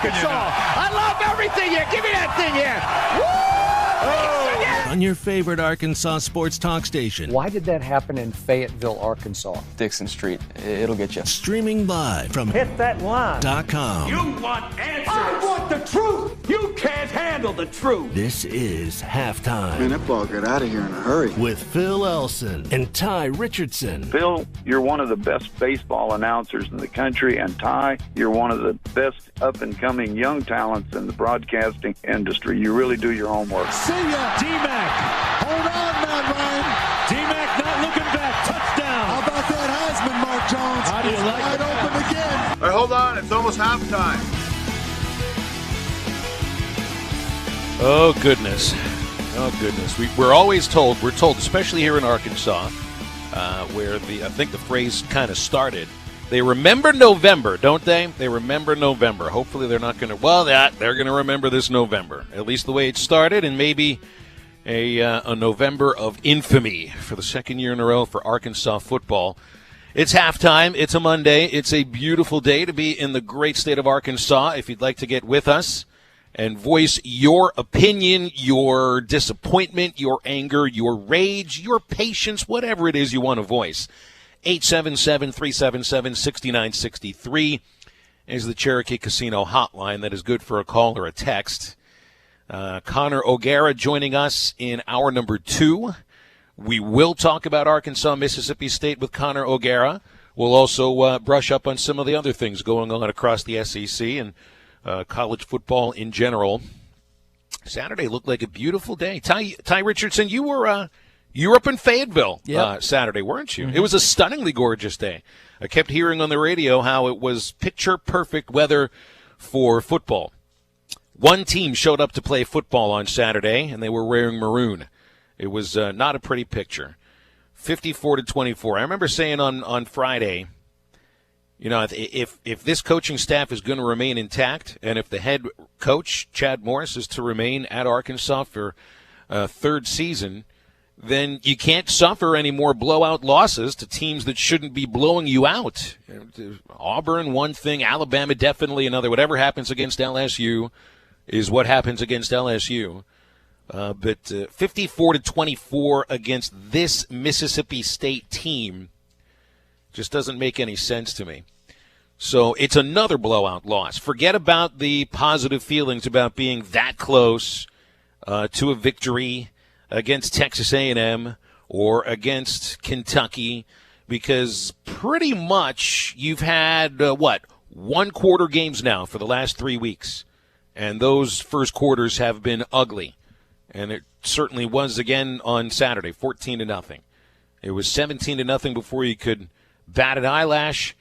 Arkansas. I love everything here. Give me that thing here. Woo! On your favorite Arkansas sports talk station. Why did that happen in Fayetteville, Arkansas? Dixon Street. It'll get you. Streaming live from Hit that line. .com. You want answers. I want the truth. You can't handle the truth. This is Halftime. Man, that ball got out of here in a hurry. With Phil Elson and Ty Richardson. Phil, you're one of the best baseball announcers in the country, and Ty, you're one of the best up-and-coming young talents in the broadcasting industry. You really do your homework. See ya, D-Mac. Hold on, Matt Ryan. D-Mac not looking back. Touchdown. How about that Heisman, Mark Jones? How do you like it? Wide open again. All right, hold on. It's almost halftime. Oh, goodness. Oh, goodness. We're told, especially here in Arkansas, where I think the phrase kind of started, they remember November, don't they? They remember November. Hopefully they're not going to, they're going to remember this November, at least the way it started, and maybe a November of infamy for the second year in a row for Arkansas football. It's halftime. It's a Monday. It's a beautiful day to be in the great state of Arkansas. If you'd like to get with us and voice your opinion, your disappointment, your anger, your rage, your patience, whatever it is you want to voice, 877-377-6963 is the Cherokee Casino hotline. That is good for a call or a text. Connor O'Gara joining us in hour number 2. We will talk about Arkansas, Mississippi State with Connor O'Gara. We'll also brush up on some of the other things going on across the SEC and college football in general. Saturday looked like a beautiful day. Ty Richardson, you were up in Fayetteville Saturday, weren't you? Mm-hmm. It was a stunningly gorgeous day. I kept hearing on the radio how it was picture-perfect weather for football. One team showed up to play football on Saturday, and they were wearing maroon. It was not a pretty picture. 54-24. I remember saying on Friday, you know, if this coaching staff is going to remain intact, and if the head coach, Chad Morris, is to remain at Arkansas for a third season, then you can't suffer any more blowout losses to teams that shouldn't be blowing you out. Auburn, one thing, Alabama definitely another. Whatever happens against LSU is what happens against LSU. But 54-24 against this Mississippi State team just doesn't make any sense to me. So it's another blowout loss. Forget about the positive feelings about being that close to a victory against Texas A&M or against Kentucky, because pretty much you've had, one-quarter games now for the last 3 weeks. And those first quarters have been ugly. And it certainly was again on Saturday, 14-0. It was 17-0 before you could bat an eyelash.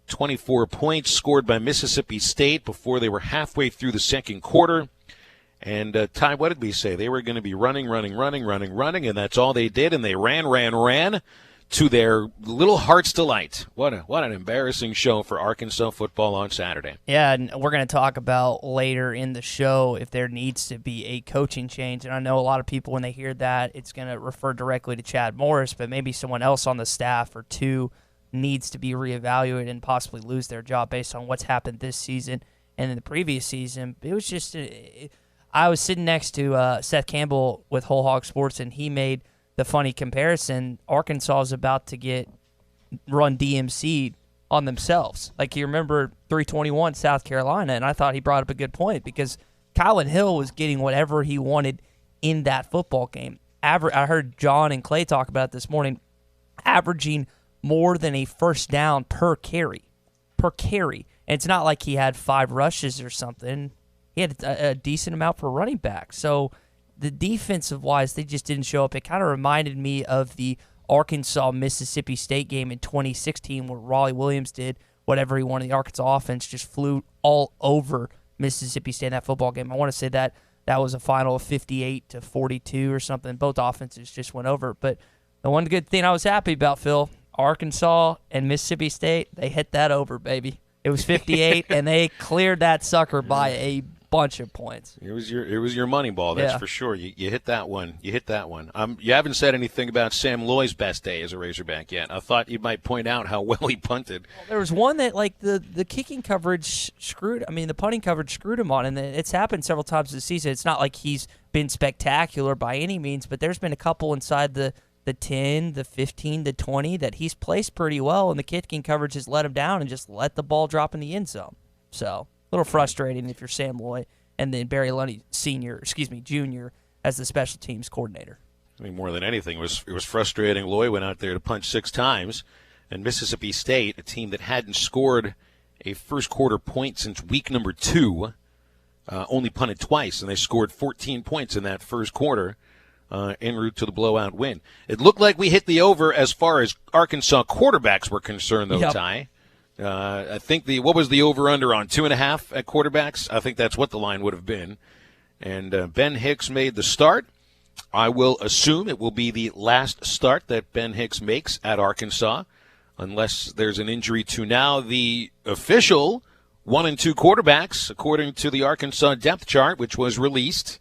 24 points scored by Mississippi State before they were halfway through the second quarter. And, Ty, what did we say? They were going to be running, and that's all they did. And they ran to their little heart's delight. What an embarrassing show for Arkansas football on Saturday. Yeah, and we're going to talk about later in the show if there needs to be a coaching change. And I know a lot of people, when they hear that, it's going to refer directly to Chad Morris, but maybe someone else on the staff or two needs to be reevaluated and possibly lose their job based on what's happened this season and in the previous season. It was just I was sitting next to Seth Campbell with Whole Hog Sports, and he made the funny comparison. Arkansas is about to run DMC'd on themselves. Like, you remember 321 South Carolina, and I thought he brought up a good point because Kylan Hill was getting whatever he wanted in that football game. I heard John and Clay talk about it this morning, averaging more than a first down per carry. And it's not like he had 5 rushes or something. He had a decent amount for running back. So the defensive-wise, they just didn't show up. It kind of reminded me of the Arkansas-Mississippi State game in 2016 where Raleigh Williams did whatever he wanted. The Arkansas offense just flew all over Mississippi State in that football game. I want to say that was a final of 58-42 or something. Both offenses just went over. But the one good thing I was happy about, Phil, Arkansas and Mississippi State, they hit that over, baby. It was 58, and they cleared that sucker by a bunch of points. It was your money ball, that's for sure. You hit that one. You haven't said anything about Sam Loy's best day as a Razorback yet. I thought you might point out how well he punted. Well, there was one that like the kicking coverage the punting coverage screwed him on, and it's happened several times this season. It's not like he's been spectacular by any means, but there's been a couple inside the 10, the 15, the 20 that he's placed pretty well, and the kicking coverage has let him down and just let the ball drop in the end zone. So a little frustrating if you're Sam Loy and then Barry Lundy Jr. as the special teams coordinator. I mean, more than anything, it was frustrating. Loy went out there to punch 6 times, and Mississippi State, a team that hadn't scored a first quarter point since week number 2, only punted twice, and they scored 14 points in that first quarter en route to the blowout win. It looked like we hit the over as far as Arkansas quarterbacks were concerned, though, Ty. I think what was the over-under on 2.5 at quarterbacks? I think that's what the line would have been. And Ben Hicks made the start. I will assume it will be the last start that Ben Hicks makes at Arkansas, unless there's an injury to now the official 1 and 2 quarterbacks, according to the Arkansas depth chart, which was released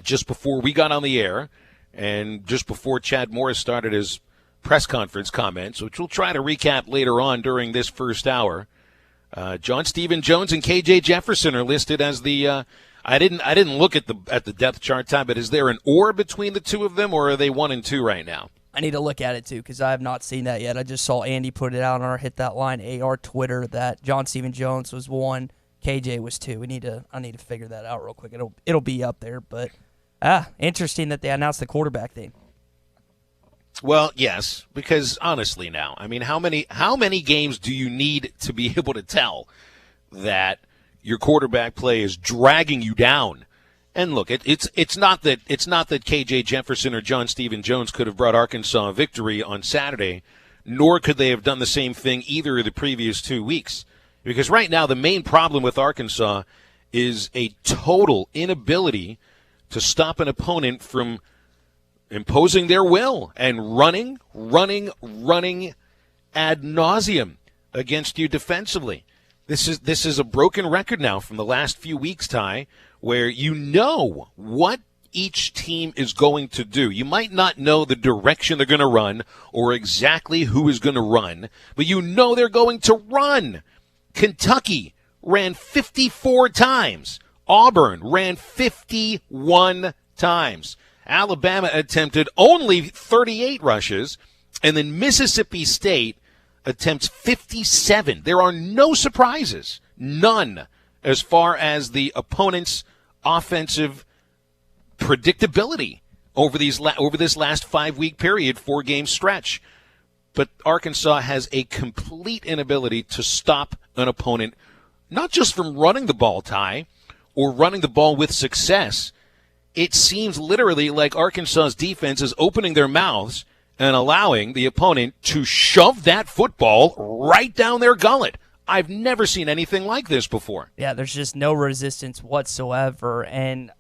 just before we got on the air and just before Chad Morris started his press conference comments, which we'll try to recap later on during this first hour. John Stephen Jones and KJ Jefferson are listed as the I didn't look at the depth chart time, but is there an or between the two of them, or are they 1 and 2 right now? I need to look at it too because I have not seen that yet. I just saw Andy put it out on our Hit That Line AR Twitter that John Stephen Jones was 1, KJ was 2. I need to figure that out real quick. It'll be up there, but interesting that they announced the quarterback thing. Well, yes, because honestly now, I mean, how many games do you need to be able to tell that your quarterback play is dragging you down? And look, it's not that KJ Jefferson or John Stephen Jones could have brought Arkansas a victory on Saturday, nor could they have done the same thing either of the previous 2 weeks. Because right now the main problem with Arkansas is a total inability to stop an opponent from imposing their will and running ad nauseum against you defensively. This is a broken record now from the last few weeks, Ty, where you know what each team is going to do. You might not know the direction they're going to run or exactly who is going to run, but you know they're going to run. Kentucky ran 54 times. Auburn ran 51 times. Alabama attempted only 38 rushes, and then Mississippi State attempts 57. There are no surprises, none, as far as the opponent's offensive predictability over this last 5-week period, 4-game stretch. But Arkansas has a complete inability to stop an opponent, not just from running the ball, Ty, or running the ball with success. It seems literally like Arkansas's defense is opening their mouths and allowing the opponent to shove that football right down their gullet. I've never seen anything like this before. Yeah, there's just no resistance whatsoever, and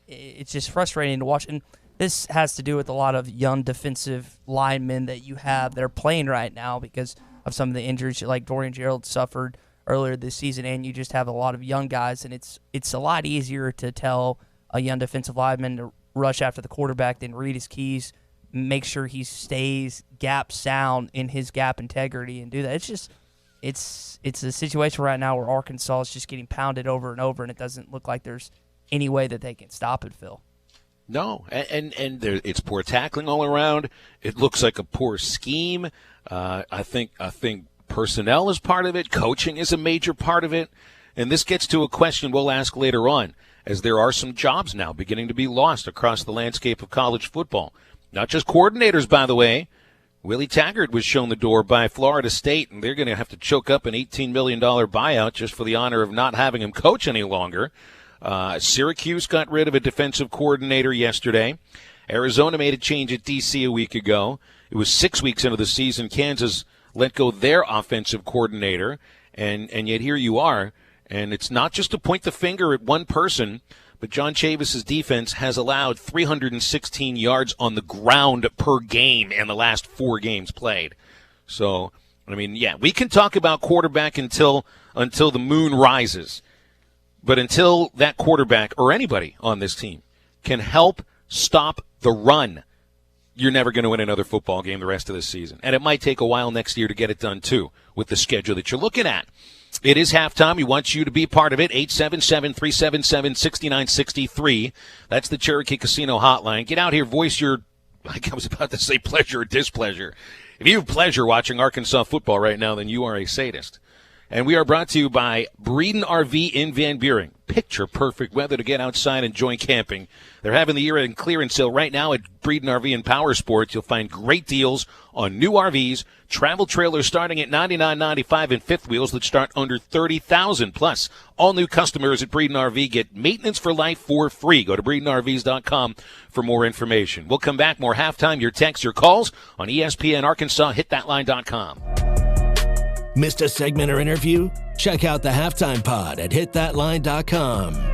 it's just frustrating to watch. And this has to do with a lot of young defensive linemen that you have that are playing right now because of some of the injuries like Dorian Gerald suffered earlier this season, and you just have a lot of young guys, and it's a lot easier to tell a young defensive lineman to rush after the quarterback than read his keys, make sure he stays gap sound in his gap integrity and do that. It's just it's a situation right now where Arkansas is just getting pounded over and over, and it doesn't look like there's any way that they can stop it, Phil. No, and it's poor tackling all around. It looks like a poor scheme. I think personnel is part of it. Coaching is a major part of it. And this gets to a question we'll ask later on, as there are some jobs now beginning to be lost across the landscape of college football. Not just coordinators, by the way. Willie Taggart was shown the door by Florida State, and they're going to have to choke up an $18 million buyout just for the honor of not having him coach any longer. Syracuse got rid of a defensive coordinator yesterday. Arizona made a change at D.C. a week ago. It was 6 weeks into the season. Kansas let go their offensive coordinator, and yet here you are. And it's not just to point the finger at one person, but John Chavis's defense has allowed 316 yards on the ground per game in the last 4 games played. So, I mean, yeah, we can talk about quarterback until the moon rises. But until that quarterback or anybody on this team can help stop the run, you're never going to win another football game the rest of the season. And it might take a while next year to get it done, too, with the schedule that you're looking at. It is halftime. We want you to be part of it. 877-377-6963. That's the Cherokee Casino hotline. Get out here, voice your, like I was about to say, pleasure or displeasure. If you have pleasure watching Arkansas football right now, then you are a sadist. And we are brought to you by Breeden RV in Van Buren. Picture perfect weather to get outside and enjoy camping. They're having the year-end clearance sale right now at Breeden RV and Power Sports. You'll find great deals on new RVs, travel trailers starting at $99.95, and fifth wheels that start under $30,000. Plus, all new customers at Breeden RV get maintenance for life for free. Go to BreedenRVs.com for more information. We'll come back. More halftime. Your texts, your calls on ESPN Arkansas. HitThatLine.com. Missed a segment or interview? Check out the Halftime Pod at hitthatline.com.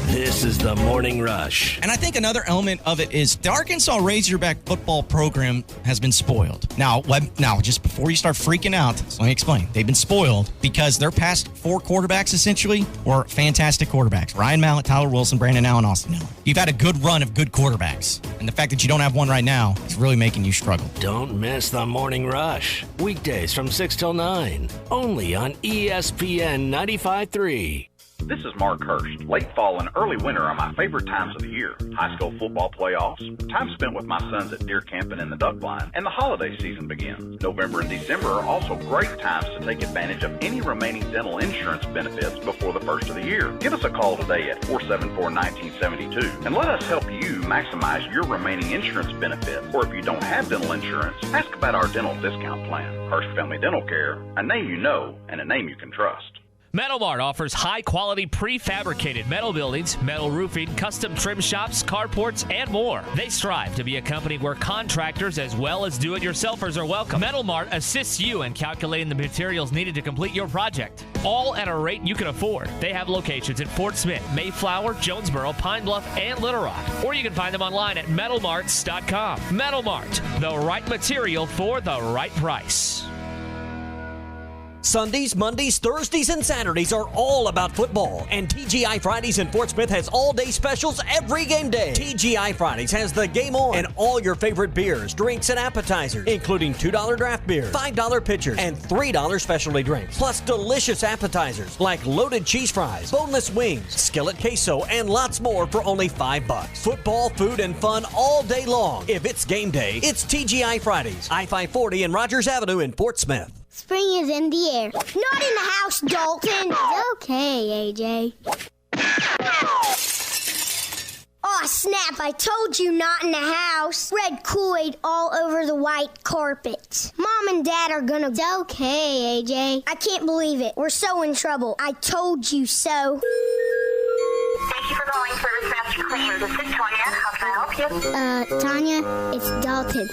This is the Morning Rush. And I think another element of it is the Arkansas Razorback football program has been spoiled. Now, just before you start freaking out, so let me explain. They've been spoiled because their past four quarterbacks essentially were fantastic quarterbacks. Ryan Mallett, Tyler Wilson, Brandon Allen, Austin Miller. You've had a good run of good quarterbacks. And the fact that you don't have one right now is really making you struggle. Don't miss the Morning Rush. Weekdays from 6 till 9. Only on ESPN 95.3. This is Mark Hurst. Late fall and early winter are my favorite times of the year. High school football playoffs, time spent with my sons at deer camping in the duck blind, and the holiday season begins. November and December are also great times to take advantage of any remaining dental insurance benefits before the first of the year. Give us a call today at 474-1972 and let us help you maximize your remaining insurance benefits. Or if you don't have dental insurance, ask about our dental discount plan. Hurst Family Dental Care, a name you know and a name you can trust. Metal Mart offers high-quality prefabricated metal buildings, metal roofing, custom trim shops, carports, and more. They strive to be a company where contractors as well as do-it-yourselfers are welcome. Metal Mart assists you in calculating the materials needed to complete your project, all at a rate you can afford. They have locations in Fort Smith, Mayflower, Jonesboro, Pine Bluff, and Little Rock. Or you can find them online at metalmarts.com. Metal Mart, the right material for the right price. Sundays, Mondays, Thursdays, and Saturdays are all about football. And TGI Fridays in Fort Smith has all-day specials every game day. TGI Fridays has the game on and all your favorite beers, drinks, and appetizers, including $2 draft beers, $5 pitchers, and $3 specialty drinks. Plus delicious appetizers like loaded cheese fries, boneless wings, skillet queso, and lots more for only $5. Football, food, and fun all day long. If it's game day, it's TGI Fridays, I-540 and Rogers Avenue in Fort Smith. Spring is in the air. Not in the house, Dalton. It's okay, AJ. Aw, snap, I told you not in the house. Red Kool-Aid all over the white carpet. Mom and Dad are gonna... It's okay, AJ. I can't believe it. We're so in trouble. I told you so. Thank you for calling Service Master Clean. This is Tanya. How can I help you? Tanya, it's Dalton.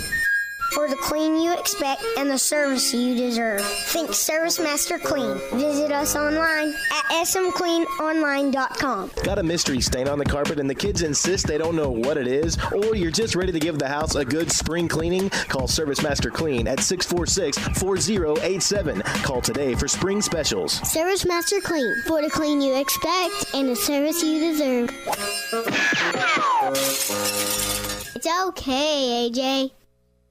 For the clean you expect and the service you deserve. Think Service Master Clean. Visit us online at smcleanonline.com. Got a mystery stain on the carpet and the kids insist they don't know what it is? Or you're just ready to give the house a good spring cleaning? Call Service Master Clean at 646-4087. Call today for spring specials. Service Master Clean. For the clean you expect and the service you deserve. It's okay, AJ.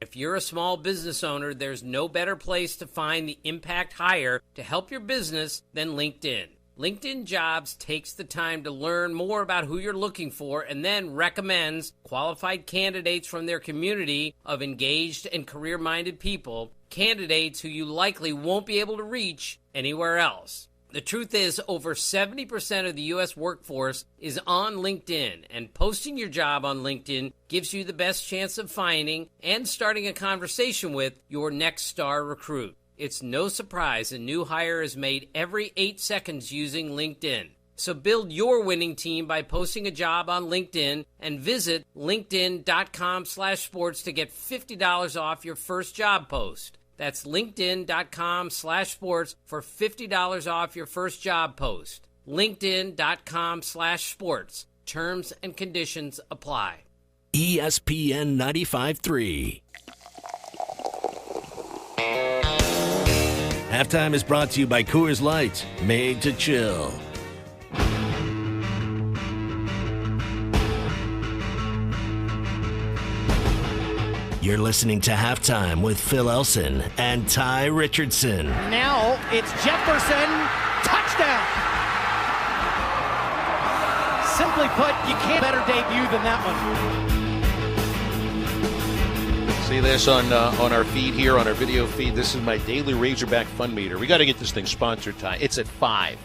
If you're a small business owner, there's no better place to find the impact hire to help your business than LinkedIn. LinkedIn Jobs takes the time to learn more about who you're looking for and then recommends qualified candidates from their community of engaged and career-minded people, candidates who you likely won't be able to reach anywhere else. The truth is, over 70% of the U.S. workforce is on LinkedIn, and posting your job on LinkedIn gives you the best chance of finding and starting a conversation with your next star recruit. It's no surprise a new hire is made every 8 seconds using LinkedIn. So build your winning team by posting a job on LinkedIn and visit linkedin.com/sports to get $50 off your first job post. That's linkedin.com/sports for $50 off your first job post. LinkedIn.com/sports. Terms and conditions apply. ESPN 95.3. Halftime is brought to you by Coors Light, made to chill. You're listening to Halftime with Phil Elson and Ty Richardson. Now it's Jefferson. Touchdown. Simply put, you can't better debut than that one. See this on our feed here, on our video feed. This is my daily Razorback Fun Meter. We got to get this thing sponsored, Ty. It's at 5.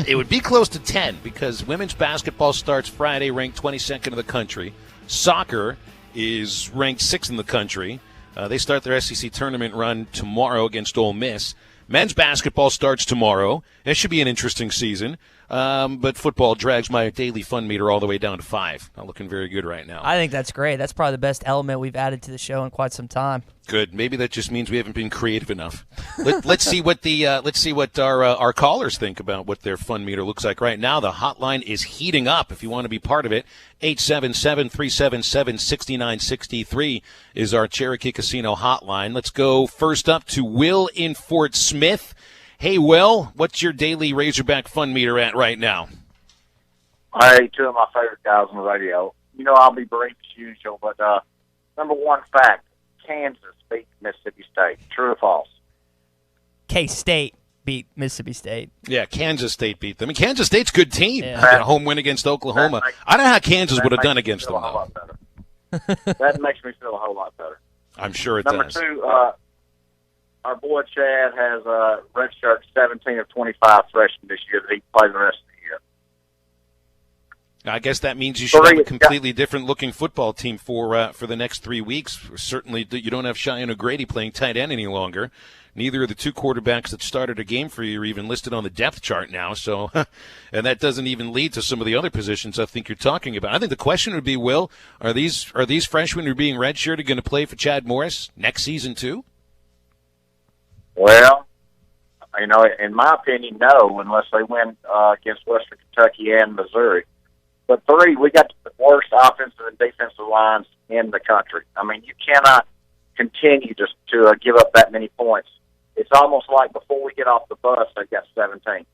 It would be close to 10 because women's basketball starts Friday, ranked 22nd in the country. Soccer is ranked 6th in the country. They start their SEC tournament run tomorrow against Ole Miss. Men's basketball starts tomorrow. It should be an interesting season. But football drags my daily fun meter all the way down to 5. Not looking very good right now. I think that's great. That's probably the best element we've added to the show in quite some time. Good. Maybe that just means we haven't been creative enough. Let's see what our callers think about what their fun meter looks like right now. The hotline is heating up. If you want to be part of it, 877-377-6963 is our Cherokee Casino hotline. Let's go first up to Will in Fort Smith. Hey, Will, what's your daily Razorback fun meter at right now? Hey, two of my favorite guys on the radio. You know I'll be brief as usual, but number one fact, Kansas beat Mississippi State. True or false? K-State beat Mississippi State. Yeah, Kansas State beat them. I mean, Kansas State's a good team. Yeah. A home win against Oklahoma. I don't know how Kansas would have done against them, though. That makes me feel a whole lot better. I'm sure it Number does. two, our boy Chad has redshirt 17 of 25 freshmen this year that he can play the rest of the year. I guess that means you should have a completely different looking football team for the next 3 weeks. Certainly, you don't have Cheyenne O'Grady playing tight end any longer. Neither of the two quarterbacks that started a game for you are even listed on the depth chart now. So, and that doesn't even lead to some of the other positions I think you're talking about. I think the question would be, Will, are these freshmen who are being redshirted going to play for Chad Morris next season too? Well, you know, in my opinion, no, unless they win against Western Kentucky and Missouri. But three, we got the worst offensive and defensive lines in the country. I mean, you cannot continue to give up that many points. It's almost like before we get off the bus, they've got 17.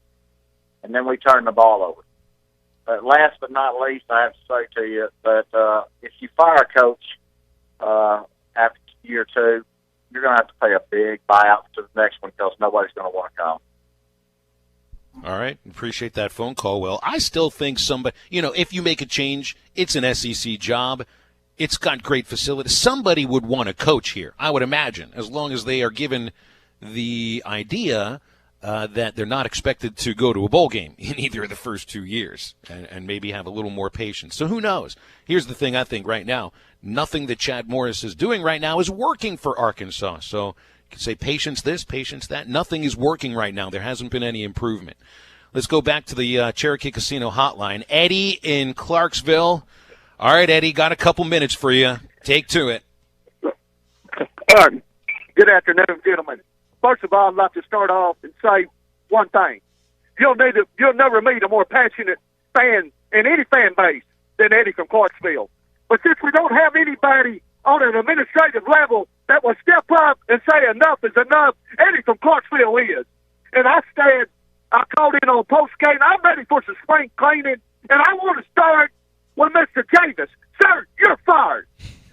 And then we turn the ball over. But last but not least, I have to say to you that if you fire a coach after year two, you're going to have to pay a big buyout to the next one because nobody's going to want to come. All right. Appreciate that phone call, Will. I still think somebody, if you make a change, it's an SEC job. It's got great facilities. Somebody would want to coach here, I would imagine, as long as they are given the idea that they're not expected to go to a bowl game in either of the first 2 years and maybe have a little more patience. So who knows? Here's the thing I think right now. Nothing that Chad Morris is doing right now is working for Arkansas. So you can say patience this, patience that. Nothing is working right now. There hasn't been any improvement. Let's go back to the Cherokee Casino hotline. Eddie in Clarksville. All right, Eddie, got a couple minutes for you. Take to it. Good afternoon, gentlemen. First of all, I'd like to start off and say one thing. You'll never meet a more passionate fan in any fan base than Eddie from Clarksville. But since we don't have anybody on an administrative level that will step up and say enough is enough, Eddie from Clarksville is. And I called in on post-game. I'm ready for some spring cleaning, and I want to start with Mr. Davis. Sir, you're fired.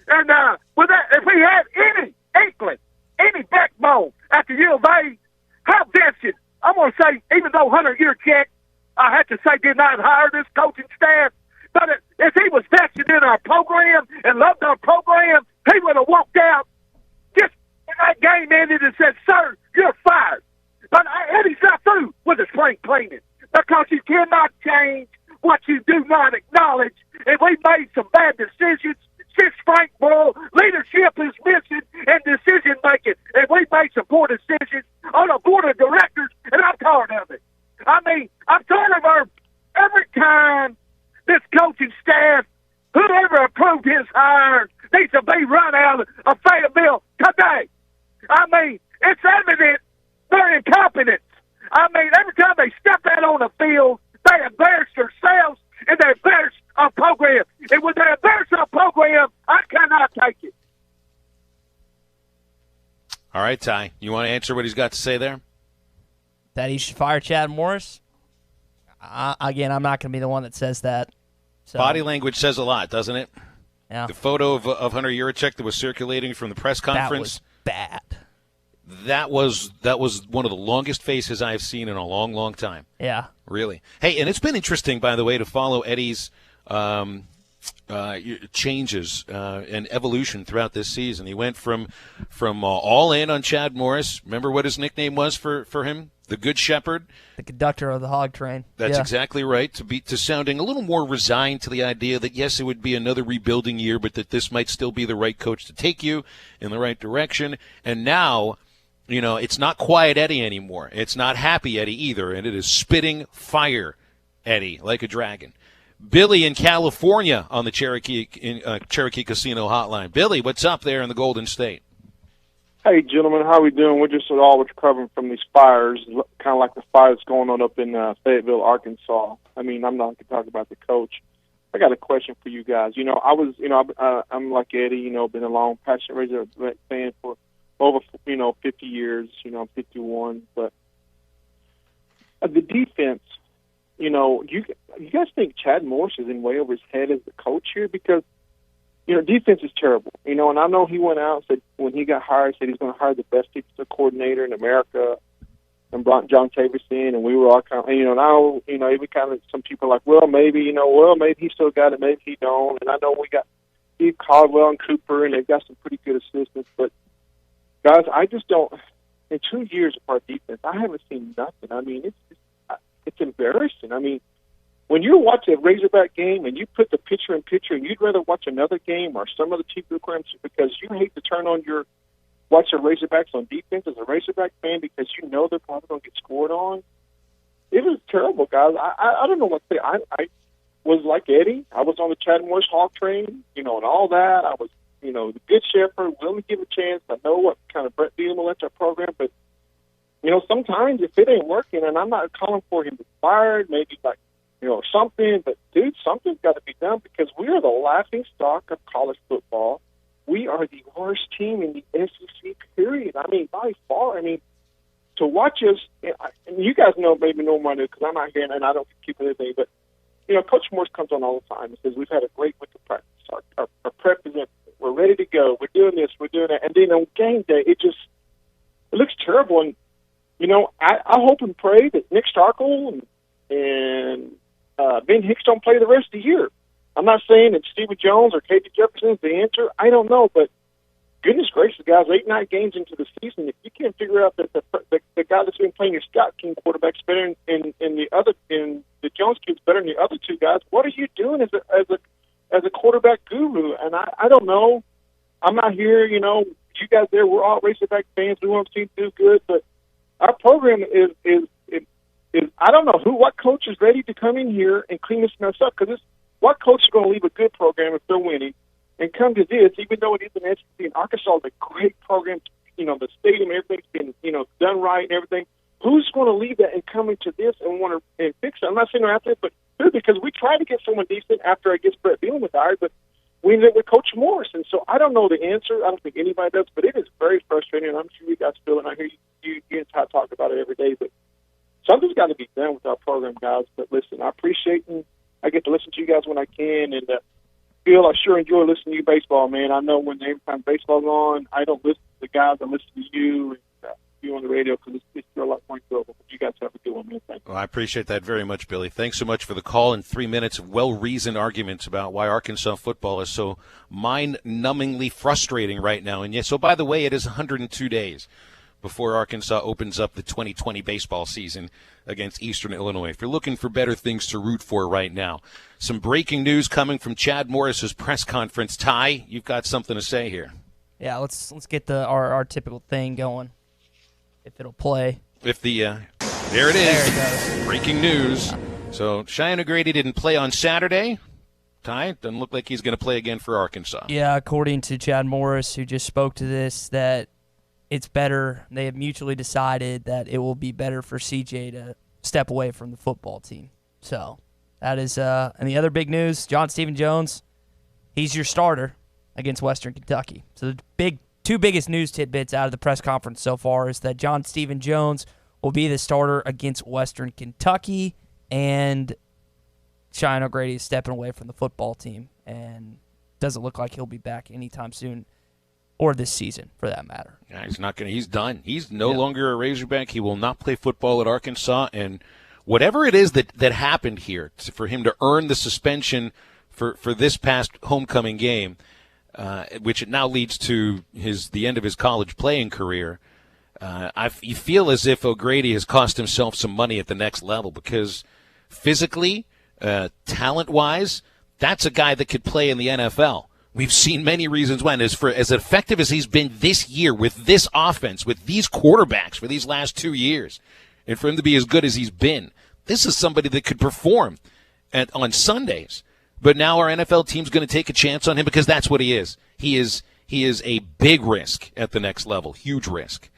And with that, if he had any inkling, any backbone at the U of A, how vested, I'm going to say, even though 100-year check, I had to say did not hire this coaching staff, but if he was vested in our program and loved our program, he would have walked out just when that game ended and said, sir, you're fired. But Eddie's not through with the spring cleaning because you cannot change what you do not acknowledge. And we made some bad decisions since Frank Bull. Leadership is missing and decision-making. And we made some poor decisions on a board of directors, and I'm tired of it. I mean, I'm tired of every time this coaching staff, whoever approved his hire, needs to be run out of Fayetteville today. I mean, it's evident their incompetence. I mean, every time they step out on the field, they embarrass themselves and they embarrass our program. And when they embarrass our program, I cannot take it. All right, Ty, you want to answer what he's got to say there? That he should fire Chad Morris? Again, I'm not going to be the one that says that. So. Body language says a lot, doesn't it? Yeah. The photo of Hunter Yurachek that was circulating from the press conference. That was bad. That was one of the longest faces I've seen in a long, long time. Yeah. Really. Hey, and it's been interesting, by the way, to follow Eddie's changes and evolution throughout this season. He went from all in on Chad Morris. Remember what his nickname was for him? The Good Shepherd. The conductor of the hog train. That's exactly right. To sounding a little more resigned to the idea that, yes, it would be another rebuilding year, but that this might still be the right coach to take you in the right direction. And now, it's not quiet Eddie anymore. It's not happy Eddie either, and it is spitting fire Eddie like a dragon. Billy in California on the Cherokee Casino Hotline. Billy, what's up there in the Golden State? Hey, gentlemen, how we doing? We're just all recovering from these fires, kind of like the fires going on up in Fayetteville, Arkansas. I mean, I'm not going to talk about the coach. I got a question for you guys. I'm like Eddie, been a long, passionate Razorback fan for over, 50 years. I'm 51. But the defense, you guys think Chad Morris is in way over his head as the coach here? Because defense is terrible, and I know he went out and said when he got hired, said he's going to hire the best defensive coordinator in America, and brought John Jefferson, and we were all kind of, now, even kind of some people are like, well, maybe, maybe he still got it, maybe he don't, and I know we got Steve Caldwell and Cooper, and they've got some pretty good assistants, but guys, I just don't, in 2 years of our defense, I haven't seen nothing. I mean, it's embarrassing. I mean, when you watch a Razorback game and you put the picture in picture and you'd rather watch another game or some other TV programs because you hate to turn on watch the Razorbacks on defense as a Razorback fan because they're probably going to get scored on. It was terrible, guys. I don't know what to say. I was like Eddie. I was on the Chad Morris hog train, and all that. I was, the Good Shepherd, willing to give a chance. I know what kind of Brett Bielema left our program, but, sometimes if it ain't working, and I'm not calling for him to be fired, maybe something, but dude, something's got to be done because we are the laughing stock of college football. We are the worst team in the SEC, period. I mean, by far. I mean, to watch us, and you guys maybe know more because I'm not here and I don't keep anything, but, Coach Morris comes on all the time and says, we've had a great week of practice. Our prep is in. We're ready to go. We're doing this. We're doing that. And then on game day, it looks terrible. And, I hope and pray that Nick Starkel and Ben Hicks don't play the rest of the year. I'm not saying that Stephen Jones or KJ Jefferson is the answer. I don't know, but goodness gracious, guys, 8-9 games into the season, if you can't figure out that the guy that's been playing your Scott King quarterback's better and the Jones kid's better than the other two guys, what are you doing as a quarterback guru? And I don't know. I'm not here. You guys there, we're all Razorback fans. We want to see them do good, but our program is I don't know what coach is ready to come in here and clean this mess up because what coach is going to leave a good program if they're winning and come to this, even though it is an SEC and Arkansas is a great program, the stadium, everything's been, done right and everything. Who's going to leave that and come into this and want to fix it? I'm not saying they're out there, but because we tried to get someone decent after I guess Brett Bielema retired, but we ended up with Coach Morris. And so I don't know the answer. I don't think anybody does, but it is very frustrating. And I'm sure you guys feel it. And I hear you and Ty talk about it every day, but something's got to be done with our program, guys. But listen, I appreciate and I get to listen to you guys when I can. And Bill, I sure enjoy listening to you baseball, man. I know every time baseball's on, I don't listen to the guys. I listen to you and you on the radio because it's still a lot more enjoyable. But you guys have a good one, man. Thank you. Well, I appreciate that very much, Billy. Thanks so much for the call and 3 minutes of well-reasoned arguments about why Arkansas football is so mind-numbingly frustrating right now. And yes, so by the way, it is 102 days before Arkansas opens up the 2020 baseball season against Eastern Illinois. If you're looking for better things to root for right now, some breaking news coming from Chad Morris's press conference. Ty, you've got something to say here. Yeah, let's get our typical thing going. If it'll play. There it is. There it goes. Breaking news. So Cheyenne O'Grady didn't play on Saturday. Ty, doesn't look like he's going to play again for Arkansas. Yeah, according to Chad Morris, who just spoke to this, that it's better. They have mutually decided that it will be better for CJ to step away from the football team. So that is, and the other big news, John Stephen Jones, he's your starter against Western Kentucky. So the big two biggest news tidbits out of the press conference so far is that John Stephen Jones will be the starter against Western Kentucky, and Cheyenne O'Grady is stepping away from the football team, and doesn't look like he'll be back anytime soon, or this season, for that matter. Yeah, he's not going. He's done. He's no longer a Razorback. He will not play football at Arkansas, and whatever it is that happened here for him to earn the suspension for this past homecoming game, which it now leads to the end of his college playing career. You feel as if O'Grady has cost himself some money at the next level, because physically, talent-wise, that's a guy that could play in the NFL. We've seen many reasons when. As effective as he's been this year with this offense, with these quarterbacks for these last 2 years, and for him to be as good as he's been, this is somebody that could perform on Sundays. But now our NFL team's going to take a chance on him because that's what he is. He is a big risk at the next level, huge risk.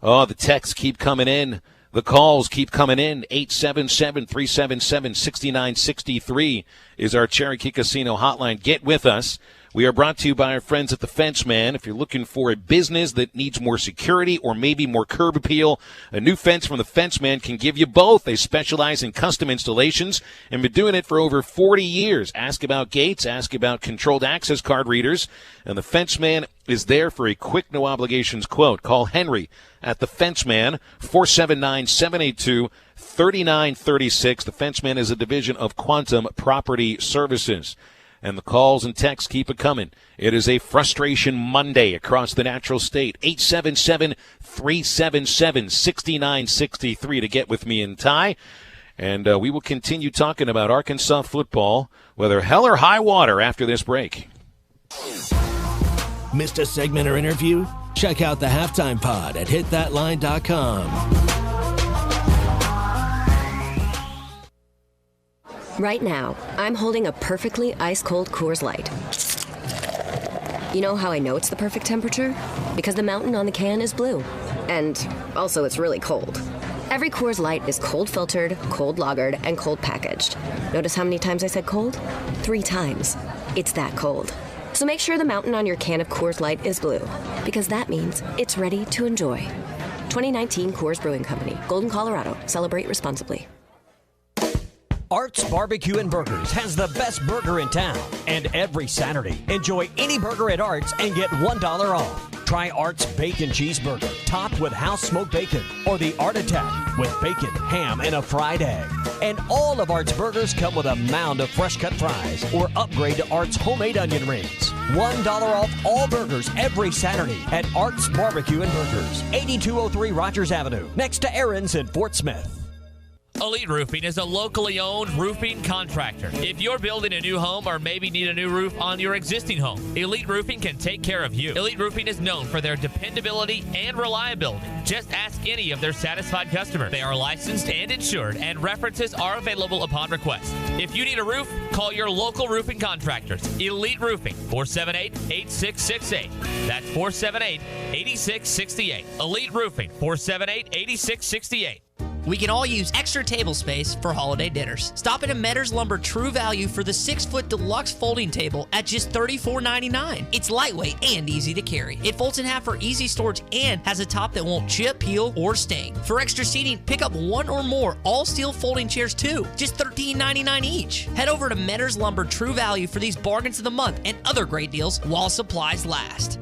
Oh, the texts keep coming in. The calls keep coming in. 877-377-6963 is our Cherokee Casino hotline. Get with us. We are brought to you by our friends at the Fence Man. If you're looking for a business that needs more security or maybe more curb appeal, a new fence from the Fence Man can give you both. They specialize in custom installations and been doing it for over 40 years. Ask about gates, ask about controlled access card readers, and the Fence Man is there for a quick, no obligations quote. Call Henry at the Fence Man, 479-782-3936. The Fence Man is a division of Quantum Property Services. And the calls and texts keep it coming. It is a frustration Monday across the natural state. 877-377-6963 to get with me and Ty. And we will continue talking about Arkansas football, whether hell or high water, after this break. Missed a segment or interview? Check out the Halftime Pod at hitthatline.com. Right now, I'm holding a perfectly ice-cold Coors Light. You know how I know it's the perfect temperature? Because the mountain on the can is blue. And also, it's really cold. Every Coors Light is cold filtered, cold lagered, and cold packaged. Notice how many times I said cold? 3 times. It's that cold. So make sure the mountain on your can of Coors Light is blue, because that means it's ready to enjoy. 2019 Coors Brewing Company, Golden, Colorado. Celebrate responsibly. Art's Barbecue and Burgers has the best burger in town. And every Saturday, enjoy any burger at Art's and get $1 off. Try Art's Bacon Cheeseburger, topped with house-smoked bacon, or the Art Attack with bacon, ham, and a fried egg. And all of Art's burgers come with a mound of fresh-cut fries, or upgrade to Art's homemade onion rings. $1 off all burgers every Saturday at Art's Barbecue and Burgers, 8203 Rogers Avenue, next to Aaron's in Fort Smith. Elite Roofing is a locally owned roofing contractor. If you're building a new home or maybe need a new roof on your existing home, Elite Roofing can take care of you. Elite Roofing is known for their dependability and reliability. Just ask any of their satisfied customers. They are licensed and insured, and references are available upon request. If you need a roof, call your local roofing contractors. Elite Roofing, 478-8668. That's 478-8668. Elite Roofing, 478-8668. We can all use extra table space for holiday dinners. Stop at a Metters Lumber True Value for the 6-foot deluxe folding table at just $34.99. It's lightweight and easy to carry. It folds in half for easy storage and has a top that won't chip, peel, or stain. For extra seating, pick up one or more all-steel folding chairs too, just $13.99 each. Head over to Metters Lumber True Value for these bargains of the month and other great deals while supplies last.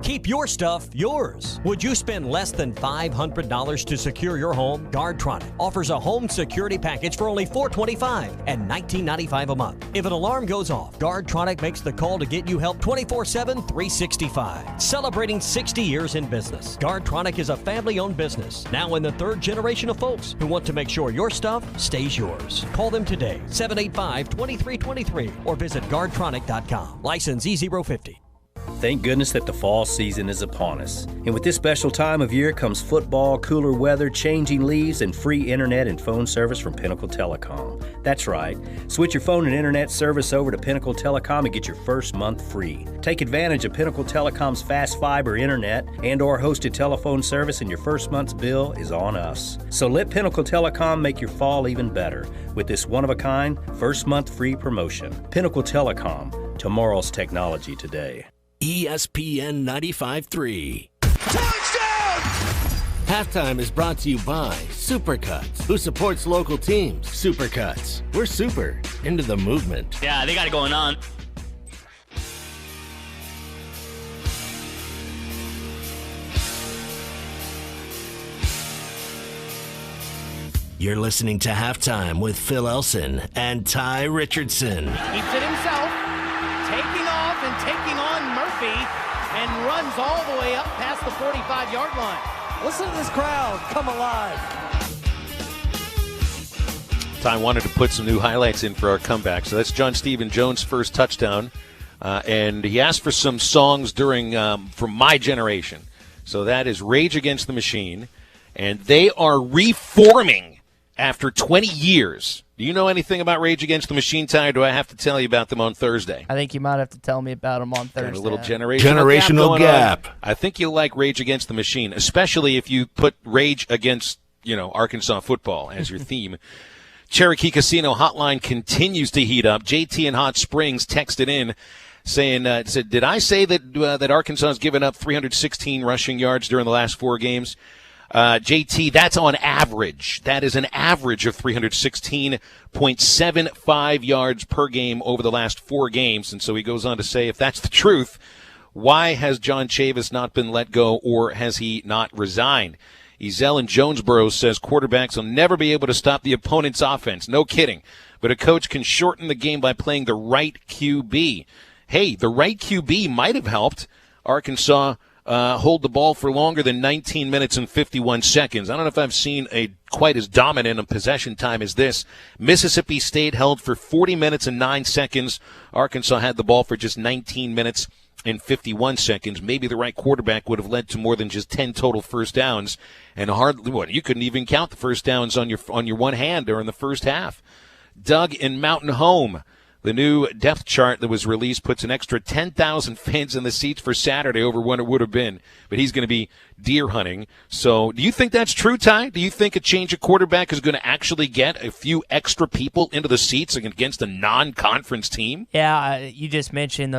Keep your stuff yours. Would you spend less than $500 to secure your home? Guardtronic offers a home security package for only $425 and $19.95 a month. If an alarm goes off, Guardtronic makes the call to get you help 24/7, 365. Celebrating 60 years in business, Guardtronic is a family-owned business, now in the 3rd generation of folks who want to make sure your stuff stays yours. Call them today, 785-2323, or visit Guardtronic.com. License E050. Thank goodness that the fall season is upon us. And with this special time of year comes football, cooler weather, changing leaves, and free internet and phone service from Pinnacle Telecom. That's right. Switch your phone and internet service over to Pinnacle Telecom and get your first month free. Take advantage of Pinnacle Telecom's fast fiber internet and or hosted telephone service, and your first month's bill is on us. So let Pinnacle Telecom make your fall even better with this one-of-a-kind first month free promotion. Pinnacle Telecom. Tomorrow's technology today. ESPN 95.3. Touchdown! Halftime is brought to you by Supercuts. Who supports local teams? Supercuts. We're super into the movement. Yeah, they got it going on. You're listening to Halftime with Phil Elson and Ty Richardson. Keeps it himself, taking off and taking on Murphy, and runs all the way up past the 45-yard line. Listen to this crowd come alive. Ty wanted to put some new highlights in for our comeback. So that's John Stephen Jones' first touchdown. And he asked for some songs during from my generation. So that is Rage Against the Machine. And they are reforming after 20 years. Do you know anything about Rage Against the Machine, Ty, or do I have to tell you about them on Thursday? I think you might have to tell me about them on Thursday. Got a little generational gap. I think you'll like Rage Against the Machine, especially if you put Rage Against, Arkansas football as your theme. Cherokee Casino hotline continues to heat up. JT in Hot Springs texted in saying, did I say that Arkansas has given up 316 rushing yards during the last 4 games? JT, that's on average. That is an average of 316.75 yards per game over the last 4 games. And so he goes on to say, if that's the truth, why has John Chavis not been let go, or has he not resigned? Ezel in Jonesboro says quarterbacks will never be able to stop the opponent's offense. No kidding. But a coach can shorten the game by playing the right QB. Hey, the right QB might have helped Arkansas hold the ball for longer than 19 minutes and 51 seconds. I don't know if I've seen a quite as dominant a possession time as this. Mississippi State held for 40 minutes and 9 seconds. Arkansas had the ball for just 19 minutes and 51 seconds. Maybe the right quarterback would have led to more than just 10 total first downs. And you couldn't even count the first downs on your one hand during the first half. Doug in Mountain Home. The new depth chart that was released puts an extra 10,000 fans in the seats for Saturday over what it would have been. But he's going to be deer hunting. So do you think that's true, Ty? Do you think a change of quarterback is going to actually get a few extra people into the seats against a non-conference team? Yeah, you just mentioned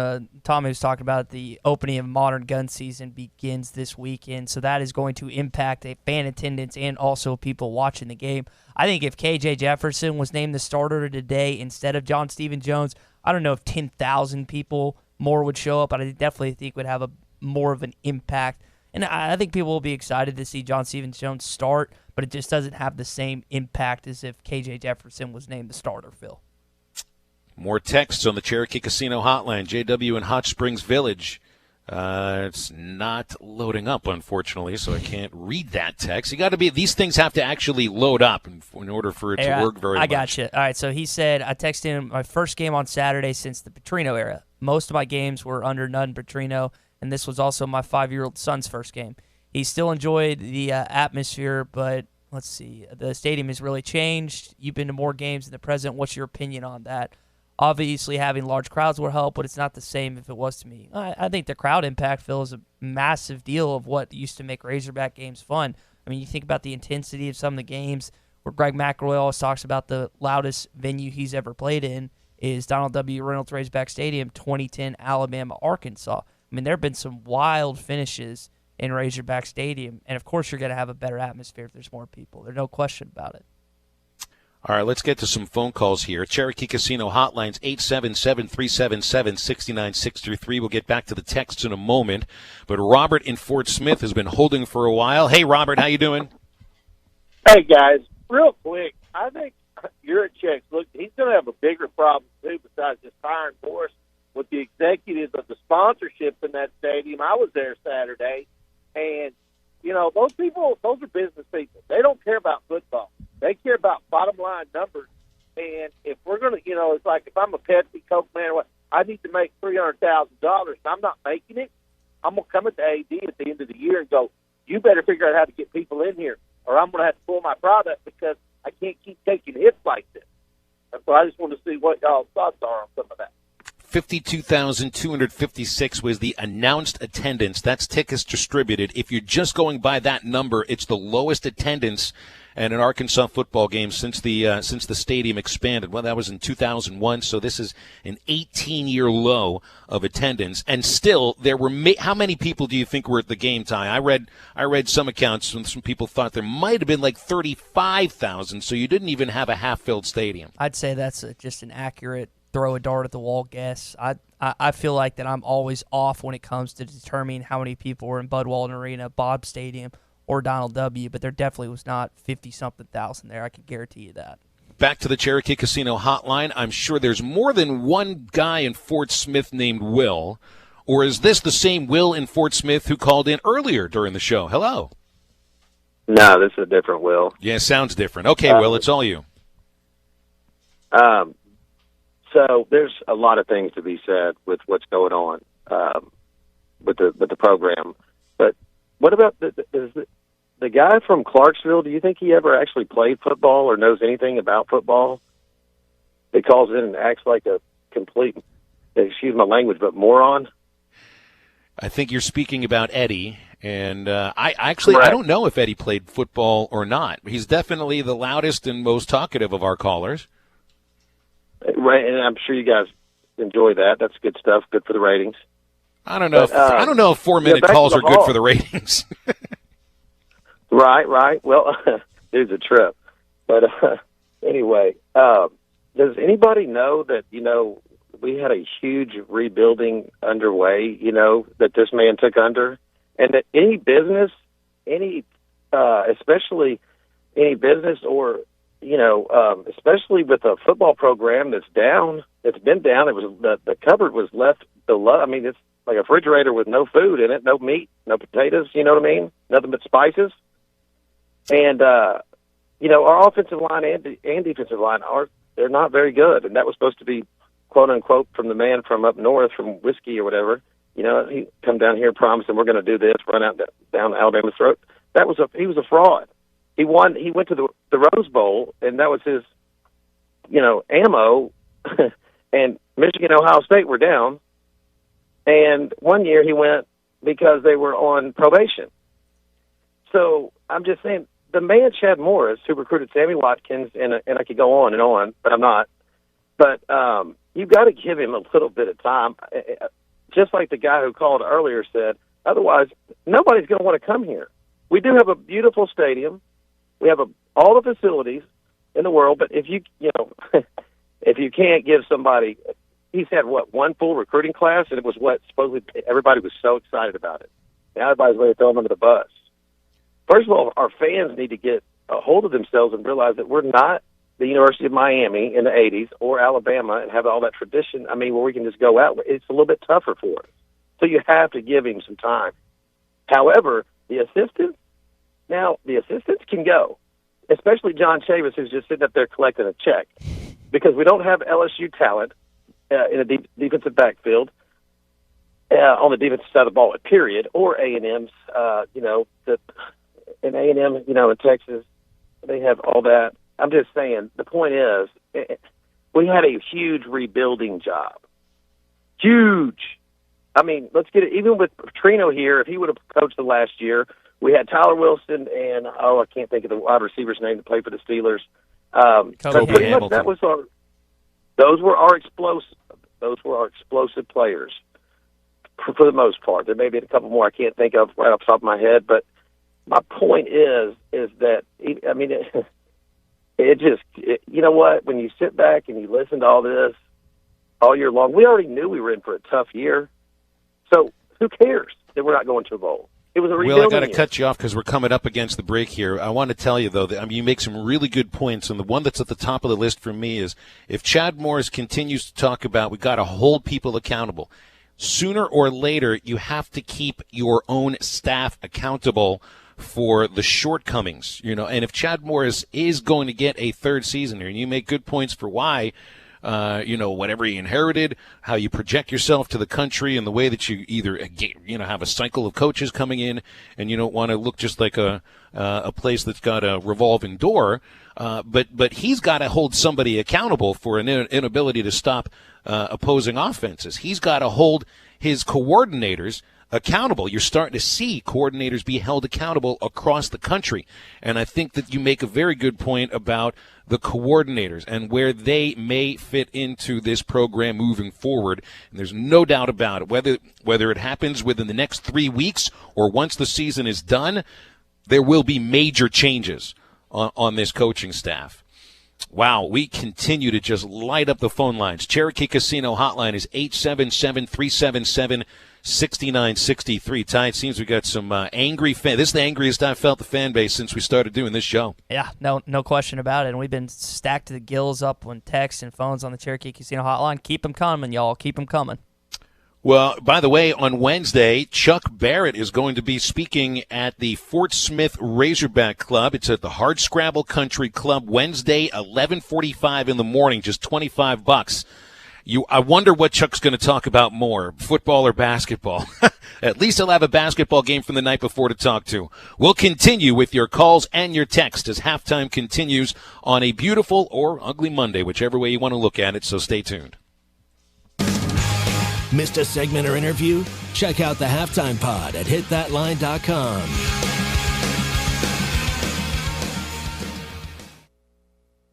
Tommy was talking about the opening of modern gun season begins this weekend. So that is going to impact a fan attendance and also people watching the game. I think if KJ Jefferson was named the starter today instead of John Stephen Jones, I don't know if 10,000 people more would show up, but I definitely think would have more of an impact. And I think people will be excited to see John Stephen Jones start, but it just doesn't have the same impact as if KJ Jefferson was named the starter, Phil. More texts on the Cherokee Casino hotline. JW in Hot Springs Village. It's not loading up, unfortunately, so I can't read that text. These things have to actually load up in order for it to work very much. I got you. All right, so he said, I texted him my first game on Saturday since the Petrino era. Most of my games were under Nunn Petrino, and this was also my 5-year-old son's first game. He still enjoyed the atmosphere, but let's see. The stadium has really changed. You've been to more games in the present. What's your opinion on that? Obviously, having large crowds will help, but it's not the same if it was to me. I think the crowd impact, Phil, is a massive deal of what used to make Razorback games fun. I mean, you think about the intensity of some of the games where Greg McElroy always talks about the loudest venue he's ever played in is Donald W. Reynolds Razorback Stadium, 2010 Alabama, Arkansas. I mean, there have been some wild finishes in Razorback Stadium, and of course you're going to have a better atmosphere if there's more people. There's no question about it. All right, let's get to some phone calls here. Cherokee Casino hotlines 877-377-6963. We'll get back to the texts in a moment. But Robert in Fort Smith has been holding for a while. Hey, Robert, how you doing? Hey, guys, real quick, I think Yurichek, look, he's going to have a bigger problem, too, besides just firing Morris with the executives of the sponsorships in that stadium. I was there Saturday, and, those people, those are business people. They don't care about football. They care about bottom line numbers. And if we're going to, it's like if I'm a Pepsi, Coke man, I need to make $300,000 and I'm not making it, I'm going to come at the AD at the end of the year and go, you better figure out how to get people in here or I'm going to have to pull my product because I can't keep taking hits like this. And so I just want to see what y'all's thoughts are on some of that. 52,256 was the announced attendance. That's tickets distributed. If you're just going by that number, it's the lowest attendance at an Arkansas football game since the stadium expanded. Well, that was in 2001, so this is an 18-year low of attendance. And still, there were how many people do you think were at the game, Ty? I read some accounts, and some people thought there might have been like 35,000, so you didn't even have a half-filled stadium. I'd say that's just an accurate throw a dart at the wall guess. I feel like that I'm always off when it comes to determining how many people were in Bud Walton Arena, Bob Stadium, or Donald W., but there definitely was not 50-something thousand there. I can guarantee you that. Back to the Cherokee Casino hotline. I'm sure there's more than one guy in Fort Smith named Will, or is this the same Will in Fort Smith who called in earlier during the show? Hello. No, this is a different Will. Yeah, sounds different. Okay, Will, it's all you. So there's a lot of things to be said with what's going on with the program. But what about the guy from Clarksville? Do you think he ever actually played football or knows anything about football? He calls in and acts like a complete, excuse my language, but moron. I think you're speaking about Eddie, and I don't know if Eddie played football or not. He's definitely the loudest and most talkative of our callers. Right, and I'm sure you guys enjoy that. That's good stuff. Good for the ratings. I don't know. I don't know if 4-minute calls are good for the ratings. Right. Well, dude's a trip. But anyway, does anybody know that we had a huge rebuilding underway? That this man took under, and that any business, especially any business or especially with a football program that's down, it's been down. It was the cupboard was left below. I mean, it's like a refrigerator with no food in it, no meat, no potatoes. You know what I mean? Nothing but spices. And our offensive line and defensive line they're not very good. And that was supposed to be quote unquote from the man from up north from Whiskey or whatever. He come down here promising we're going to do this, run out down Alabama's throat. He was a fraud. He won. He went to the Rose Bowl, and that was his, ammo. And Michigan, Ohio State were down. And one year he went because they were on probation. So I'm just saying, the man Chad Morris, who recruited Sammy Watkins, and I could go on, but I'm not. But you've got to give him a little bit of time. Just like the guy who called earlier said, otherwise nobody's going to want to come here. We do have a beautiful stadium. We have all the facilities in the world, but if you can't give somebody, he's had one full recruiting class, and it was supposedly everybody was so excited about it. Now everybody's ready to throw him under the bus. First of all, our fans need to get a hold of themselves and realize that we're not the University of Miami in the 80s or Alabama and have all that tradition. I mean, where we can just go out. It's a little bit tougher for us. So you have to give him some time. However, the assistants can go, especially John Chavis, who's just sitting up there collecting a check, because we don't have LSU talent in a defensive backfield on the defensive side of the ball, period, or A&M's, in A&M, in Texas, they have all that. I'm just saying, the point is, we had a huge rebuilding job. Huge. I mean, let's get it. Even with Petrino here, if he would have coached the last year, we had Tyler Wilson and, I can't think of the wide receiver's name to play for the Steelers. Those were our explosive players for the most part. There may be a couple more I can't think of right off the top of my head, but my point is that, I mean, you know what? When you sit back and you listen to all this all year long, we already knew we were in for a tough year. So who cares that we're not going to a bowl? It was a rebuilding year. Will, I got to cut you off because we're coming up against the break here. I want to tell you, though, that you make some really good points, and the one that's at the top of the list for me is if Chad Morris continues to talk about we've got to hold people accountable, sooner or later you have to keep your own staff accountable for the shortcomings, and if Chad Morris is going to get a third season here, and you make good points for why, whatever he inherited, how you project yourself to the country, and the way that you either, have a cycle of coaches coming in, and you don't want to look just like a place that's got a revolving door, but he's got to hold somebody accountable for an inability to stop opposing offenses. He's got to hold his coordinators accountable. You're starting to see coordinators be held accountable across the country. And I think that you make a very good point about the coordinators and where they may fit into this program moving forward. And there's no doubt about it. Whether it happens within the next 3 weeks or once the season is done, there will be major changes on this coaching staff. Wow, we continue to just light up the phone lines. Cherokee Casino hotline is 877-377-6963. Ty, it seems we got some angry fans. This is the angriest I've felt the fan base since we started doing this show. Yeah, no question about it. And we've been stacked to the gills up on texts and phones on the Cherokee Casino hotline. Keep them coming, y'all. Keep them coming. Well, by the way, on Wednesday, Chuck Barrett is going to be speaking at the Fort Smith Razorback Club. It's at the Hardscrabble Country Club, Wednesday, 11:45 in the morning, just $25. I wonder what Chuck's going to talk about more, football or basketball. At least he'll have a basketball game from the night before to talk to. We'll continue with your calls and your texts as halftime continues on a beautiful or ugly Monday, whichever way you want to look at it, so stay tuned. Missed a segment or interview? Check out the Halftime Pod at hitthatline.com.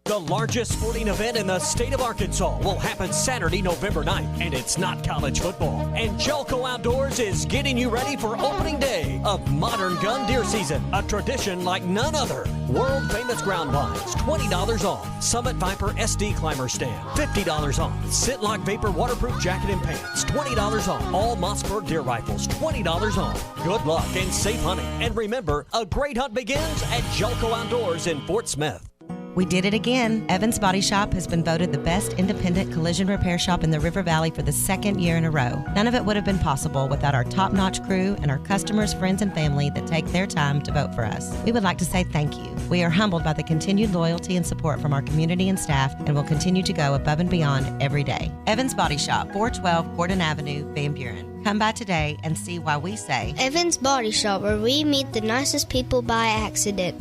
The largest sporting event in the state of Arkansas will happen Saturday, November 9th, and it's not college football. And Jelco Outdoors is getting you ready for opening day of Modern Gun Deer Season, a tradition like none other. World-famous ground blinds, $20 off. Summit Viper SD Climber Stand, $50 off. Sitlock Vapor Waterproof Jacket and Pants, $20 off. All Mossberg Deer Rifles, $20 off. Good luck and safe hunting. And remember, a great hunt begins at Jelco Outdoors in Fort Smith. We did it again. Evans Body Shop has been voted the best independent collision repair shop in the River Valley for the second year in a row. None of it would have been possible without our top-notch crew and our customers, friends, and family that take their time to vote for us. We would like to say thank you. We are humbled by the continued loyalty and support from our community and staff and will continue to go above and beyond every day. Evans Body Shop, 412 Gordon Avenue, Van Buren. Come by today and see why we say Evans Body Shop, where we meet the nicest people by accident.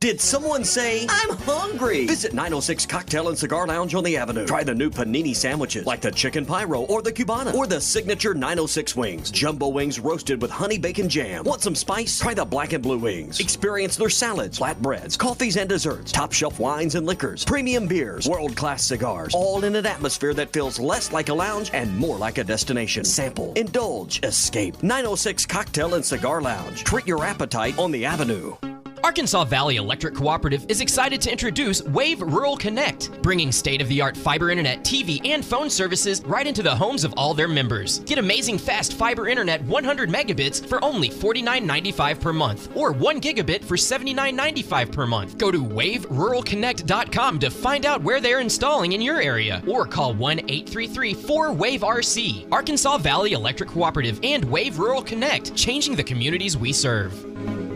Did someone say, I'm hungry? Visit 906 Cocktail and Cigar Lounge on the Avenue. Try the new panini sandwiches like the Chicken Pyro or the Cubana or the signature 906 wings. Jumbo wings roasted with honey bacon jam. Want some spice? Try the black and blue wings. Experience their salads, flatbreads, coffees and desserts, top shelf wines and liquors, premium beers, world-class cigars, all in an atmosphere that feels less like a lounge and more like a destination. Sample, indulge, escape. 906 Cocktail and Cigar Lounge. Treat your appetite on the Avenue. Arkansas Valley Electric Cooperative is excited to introduce Wave Rural Connect, bringing state-of-the-art fiber internet, TV, and phone services right into the homes of all their members. Get amazing fast fiber internet 100 megabits for only $49.95 per month, or 1 gigabit for $79.95 per month. Go to waveruralconnect.com to find out where they're installing in your area, or call 1-833-4WAVE-RC. Arkansas Valley Electric Cooperative and Wave Rural Connect, changing the communities we serve.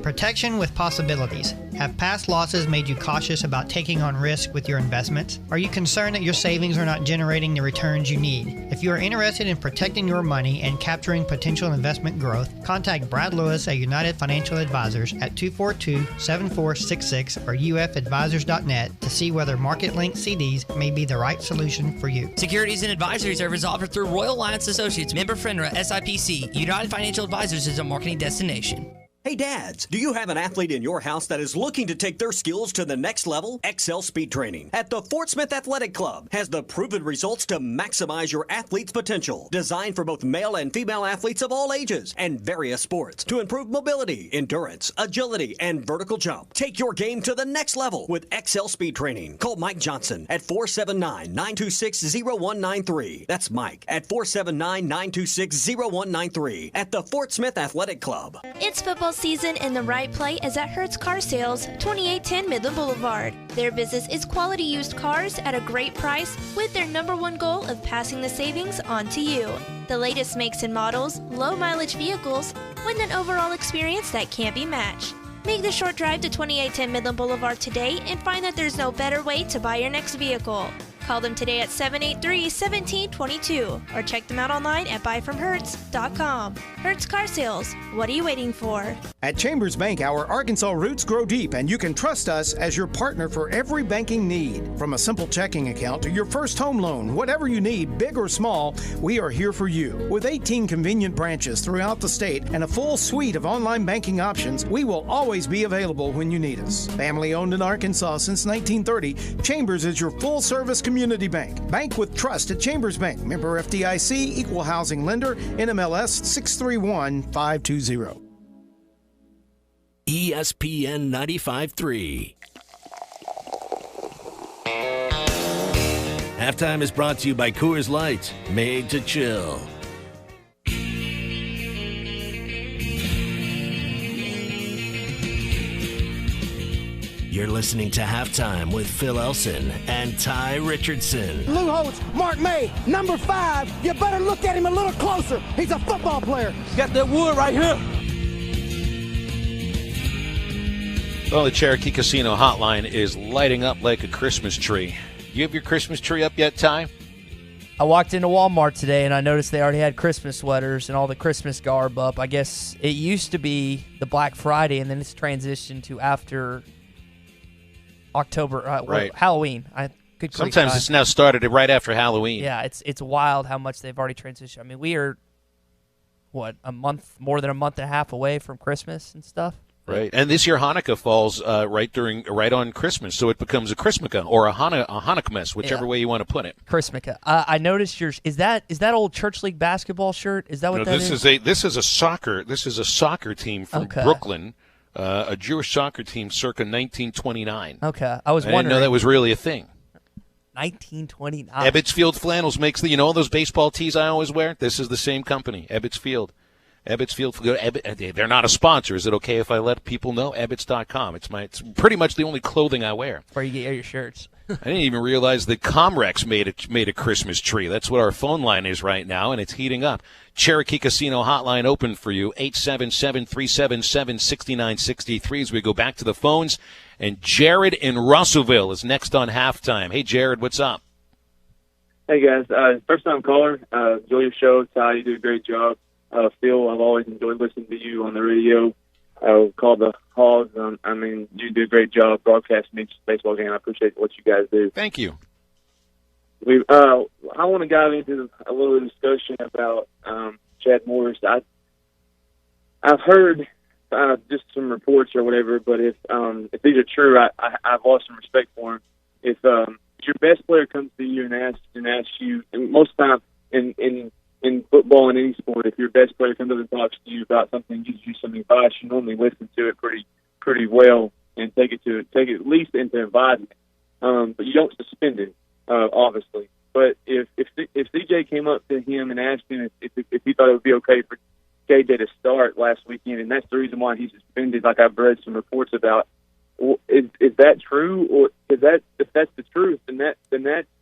Protection with possibilities. Have past losses made you cautious about taking on risk with your investments? Are you concerned that your savings are not generating the returns you need? If you are interested in protecting your money and capturing potential investment growth, contact Brad Lewis at United Financial Advisors at 242-7466 or ufadvisors.net to see whether market-linked CDs may be the right solution for you. Securities and advisory service offered through Royal Alliance Associates, member FINRA, SIPC. United Financial Advisors is a marketing destination. Hey dads, do you have an athlete in your house that is looking to take their skills to the next level? XL Speed Training at the Fort Smith Athletic Club has the proven results to maximize your athlete's potential. Designed for both male and female athletes of all ages and various sports to improve mobility, endurance, agility, and vertical jump. Take your game to the next level with XL Speed Training. Call Mike Johnson at 479-926-0193. That's Mike at 479-926-0193 at the Fort Smith Athletic Club. It's football season and the right play is at Hertz Car Sales, 2810 Midland Boulevard. Their business is quality used cars at a great price with their #1 goal of passing the savings on to you. The latest makes and models, low mileage vehicles with an overall experience that can't be matched. Make the short drive to 2810 Midland Boulevard today and find that there's no better way to buy your next vehicle. Call them today at 783-1722 or check them out online at buyfromhertz.com. Hertz Car Sales. What are you waiting for? At Chambers Bank, our Arkansas roots grow deep, and you can trust us as your partner for every banking need. From a simple checking account to your first home loan, whatever you need, big or small, we are here for you. With 18 convenient branches throughout the state and a full suite of online banking options, we will always be available when you need us. Family owned in Arkansas since 1930, Chambers is your full-service community bank. Bank with trust at Chambers Bank. Member FDIC, Equal Housing Lender, NMLS 631520. ESPN 95.3. Halftime is brought to you by Coors Light, made to chill. You're listening to Halftime with Phil Elson and Ty Richardson. Lou Holtz, Mark May, number 5. You better look at him a little closer. He's a football player. Got that wood right here. Well, the Cherokee Casino hotline is lighting up like a Christmas tree. You have your Christmas tree up yet, Ty? I walked into Walmart today, and I noticed they already had Christmas sweaters and all the Christmas garb up. I guess it used to be the Black Friday, and then it's transitioned to after October, right. Halloween. Sometimes it's now started right after Halloween. Yeah, it's wild how much they've already transitioned. I mean, we are, more than a month and a half away from Christmas and stuff. Right, and this year Hanukkah falls right on Christmas, so it becomes a Christmaka or a Hanukkah mess, whichever way you want to put it. Christmaka. I noticed yours. Is that old church league basketball shirt? Is that what that is? This is a soccer team from Brooklyn. A Jewish soccer team circa 1929. Okay, I was wondering. I didn't know that was really a thing. 1929. Ebbets Field Flannels makes all those baseball tees I always wear? This is the same company, Ebbets Field. Ebbets Field, they're not a sponsor. Is it okay if I let people know? Ebbets.com. It's pretty much the only clothing I wear. Where you get your shirts. I didn't even realize that Comrex made a Christmas tree. That's what our phone line is right now, and it's heating up. Cherokee Casino hotline open for you, 877-377-6963 as we go back to the phones. And Jared in Russellville is next on Halftime. Hey, Jared, what's up? Hey, guys. First-time caller. Enjoy your show. Ty, you do a great job. Phil, I've always enjoyed listening to you on the radio. Called the Hogs. You do a great job broadcasting each baseball game. I appreciate what you guys do. Thank you. I want to dive into a little discussion about Chad Morris. I've heard just some reports or whatever, but if these are true, I've lost some respect for him. If your best player comes to you and asks you, and most of the time in football and any sport, if your best player comes up and talks to you about something, gives you some advice, you normally listen to it pretty well and take it at least into advisement. But you don't suspend it, obviously. But if CJ came up to him and asked him if he thought it would be okay for KJ to start last weekend, and that's the reason why he's suspended, like I've read some reports about, is that true? Or if that's the truth, then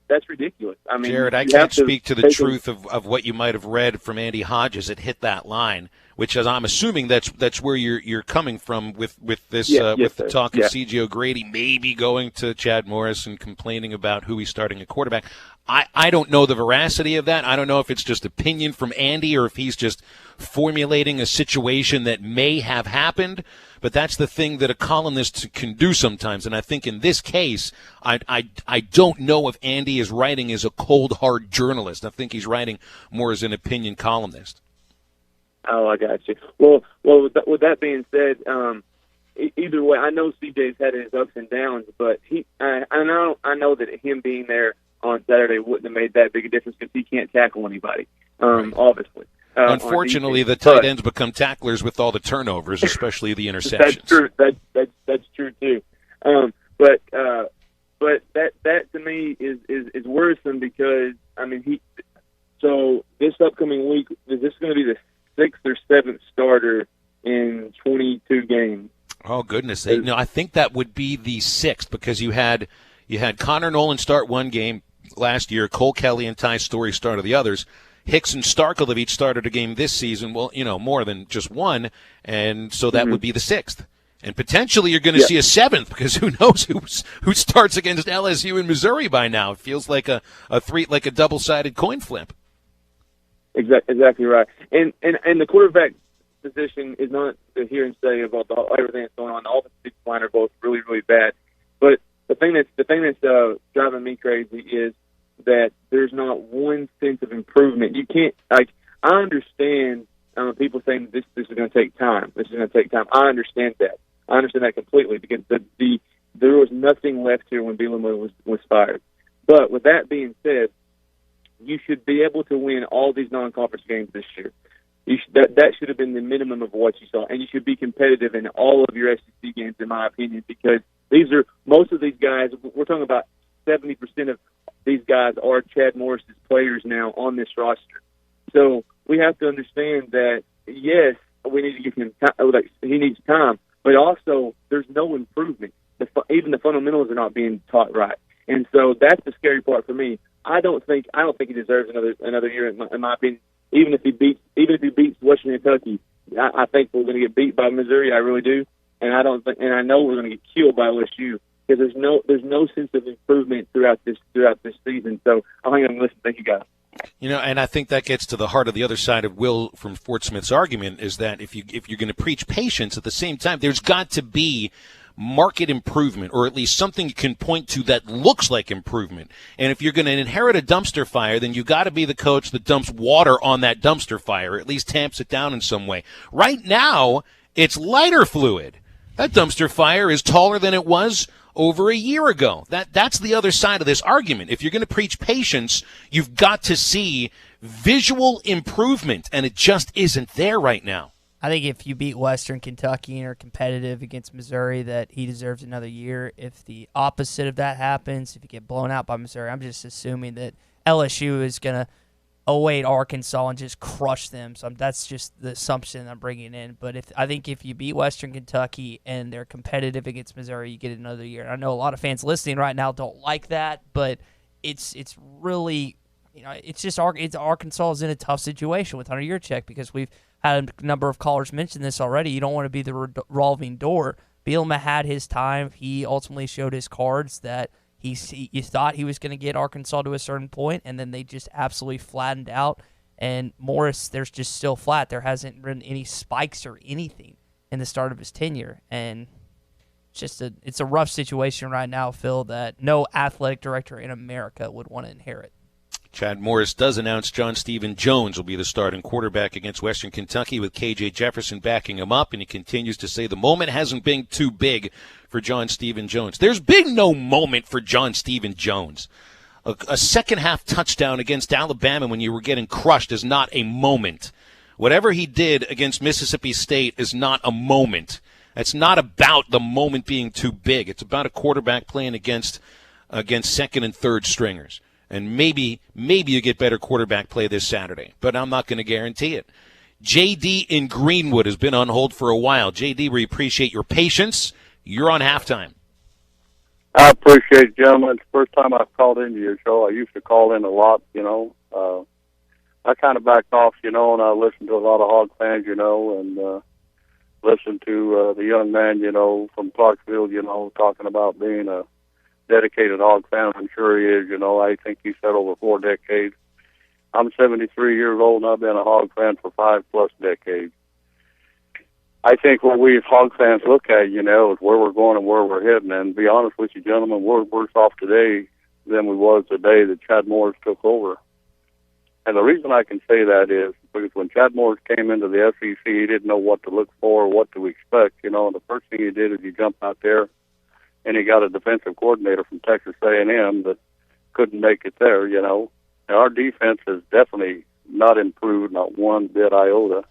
that's ridiculous. I mean, Jared, I can't speak to the truth of what you might have read from Andy Hodges that hit that line, which is, I'm assuming that's where you're coming from with this with the talk of C.J. O'Grady maybe going to Chad Morris and complaining about who he's starting at quarterback. I don't know the veracity of that. I don't know if it's just opinion from Andy or if he's just formulating a situation that may have happened. But that's the thing that a columnist can do sometimes. And I think in this case, I don't know if Andy is writing as a cold, hard journalist. I think he's writing more as an opinion columnist. Oh, I got you. Well, with that being said, either way, I know CJ's had his ups and downs, but I know that him being there on Saturday wouldn't have made that big a difference because he can't tackle anybody, obviously. Unfortunately, the tight ends become tacklers with all the turnovers, especially the interceptions. That's true. That's true too. But that to me is worrisome because so this upcoming week, is this going to be the 6th or 7th starter in 22 games? Oh goodness! No, I think that would be the 6th because you had Connor Nolan start one game last year. Cole Kelly and Ty Story started the others. Hicks and Starkle have each started a game this season. Well, more than just one, and so that would be the 6th. And potentially you're going to see a seventh, because who knows who starts against LSU and Missouri by now. It feels like a double-sided coin flip. Exactly right. And the quarterback position is not to hear and say about everything that's going on. The offensive line are both really, really bad. But the thing that's driving me crazy is that there's not one sense of improvement. You can't, I understand people saying this is going to take time. This is going to take time. I understand that. I understand that completely, because there was nothing left here when Bielema was fired. But with that being said, you should be able to win all these non-conference games this year. That should have been the minimum of what you saw, and you should be competitive in all of your SEC games, in my opinion, because most of these guys. We're talking about 70% of these guys are Chad Morris's players now on this roster. So we have to understand that yes, we need to give him he needs time. But also, there's no improvement. Even the fundamentals are not being taught right, and so that's the scary part for me. I don't think he deserves another year in my opinion. Even if he beats Western Kentucky, I think we're going to get beat by Missouri. I really do, and I know we're going to get killed by LSU, because there's no sense of improvement throughout this season. So I think I'm going to listen. Thank you, guys. And I think that gets to the heart of the other side of Will from Fort Smith's argument, is that if you're going to preach patience, at the same time, there's got to be market improvement, or at least something you can point to that looks like improvement. And if you're going to inherit a dumpster fire, then you got to be the coach that dumps water on that dumpster fire, or at least tamps it down in some way. Right now, it's lighter fluid. That dumpster fire is taller than it was over a year ago. That's the other side of this argument. If you're going to preach patience, you've got to see visual improvement, and it just isn't there right now. I think if you beat Western Kentucky and are competitive against Missouri, that he deserves another year. If the opposite of that happens, if you get blown out by Missouri, I'm just assuming that LSU is going to await Arkansas and just crush them. So that's just the assumption I'm bringing in. But I think if you beat Western Kentucky and they're competitive against Missouri, you get another year. I know a lot of fans listening right now don't like that, but it's really, it's Arkansas is in a tough situation with Hunter Yurchek, because we've had a number of callers mention this already. You don't want to be the revolving door. Bielema had his time. He ultimately showed his cards that you thought he was going to get Arkansas to a certain point, and then they just absolutely flattened out. And Morris, there's just still flat. There hasn't been any spikes or anything in the start of his tenure. And it's a rough situation right now, Phil, that no athletic director in America would want to inherit. Chad Morris does announce John Stephen Jones will be the starting quarterback against Western Kentucky, with KJ Jefferson backing him up, and he continues to say the moment hasn't been too big for John Stephen Jones. There's been no moment for John Stephen Jones. A second-half touchdown against Alabama when you were getting crushed is not a moment. Whatever he did against Mississippi State is not a moment. It's not about the moment being too big. It's about a quarterback playing against second and third stringers. And maybe you get better quarterback play this Saturday, but I'm not going to guarantee it. JD in Greenwood has been on hold for a while. JD, we appreciate your patience. You're on halftime. I appreciate it, gentlemen. It's the first time I've called into your show. I used to call in a lot, I kind of backed off, and I listened to a lot of Hog fans, and listened to the young man, from Clarksville, talking about being a dedicated Hog fan. I'm sure he is. I think he said over 4 decades. I'm 73 years old, and I've been a Hog fan for 5+ decades. I think what we as Hog fans look at, is where we're going and where we're heading. And to be honest with you, gentlemen, we're worse off today than we was the day that Chad Morris took over. And the reason I can say that is because when Chad Morris came into the SEC, he didn't know what to look for or what to expect. And the first thing he did is he jumped out there and he got a defensive coordinator from Texas A&M that couldn't make it there, Now, our defense has definitely not improved, not one bit iota.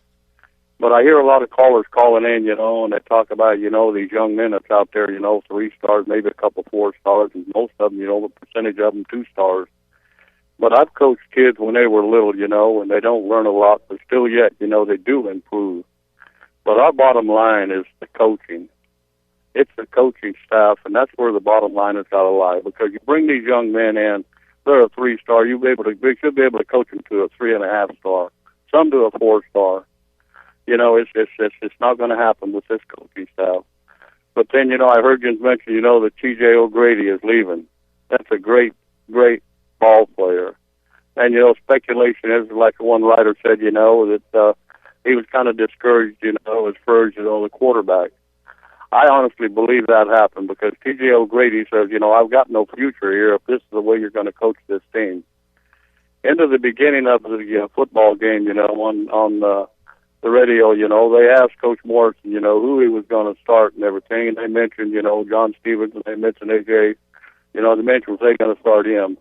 But I hear a lot of callers calling in, and they talk about, these young men that's out there, 3 stars, maybe a couple 4 stars, and most of them, the percentage of them 2 stars. But I've coached kids when they were little, and they don't learn a lot, but still yet, they do improve. But our bottom line is the coaching. It's the coaching staff, and that's where the bottom line has got to lie. Because you bring these young men in, they're a 3-star. You should be able to coach them to a 3.5 star. Some to a 4 star. It's not going to happen with this coaching staff. But then, I heard you mention, that T.J. O'Grady is leaving. That's a great, great ball player. And, speculation is, like one writer said, that he was kind of discouraged, as far as, the quarterback. I honestly believe that happened because T.J. O'Grady says, I've got no future here if this is the way you're going to coach this team. Into the beginning of the football game, on the radio, they asked Coach Morrison, who he was going to start and everything. And they mentioned, John Stevens, and they mentioned A.J. They mentioned was they going to start him.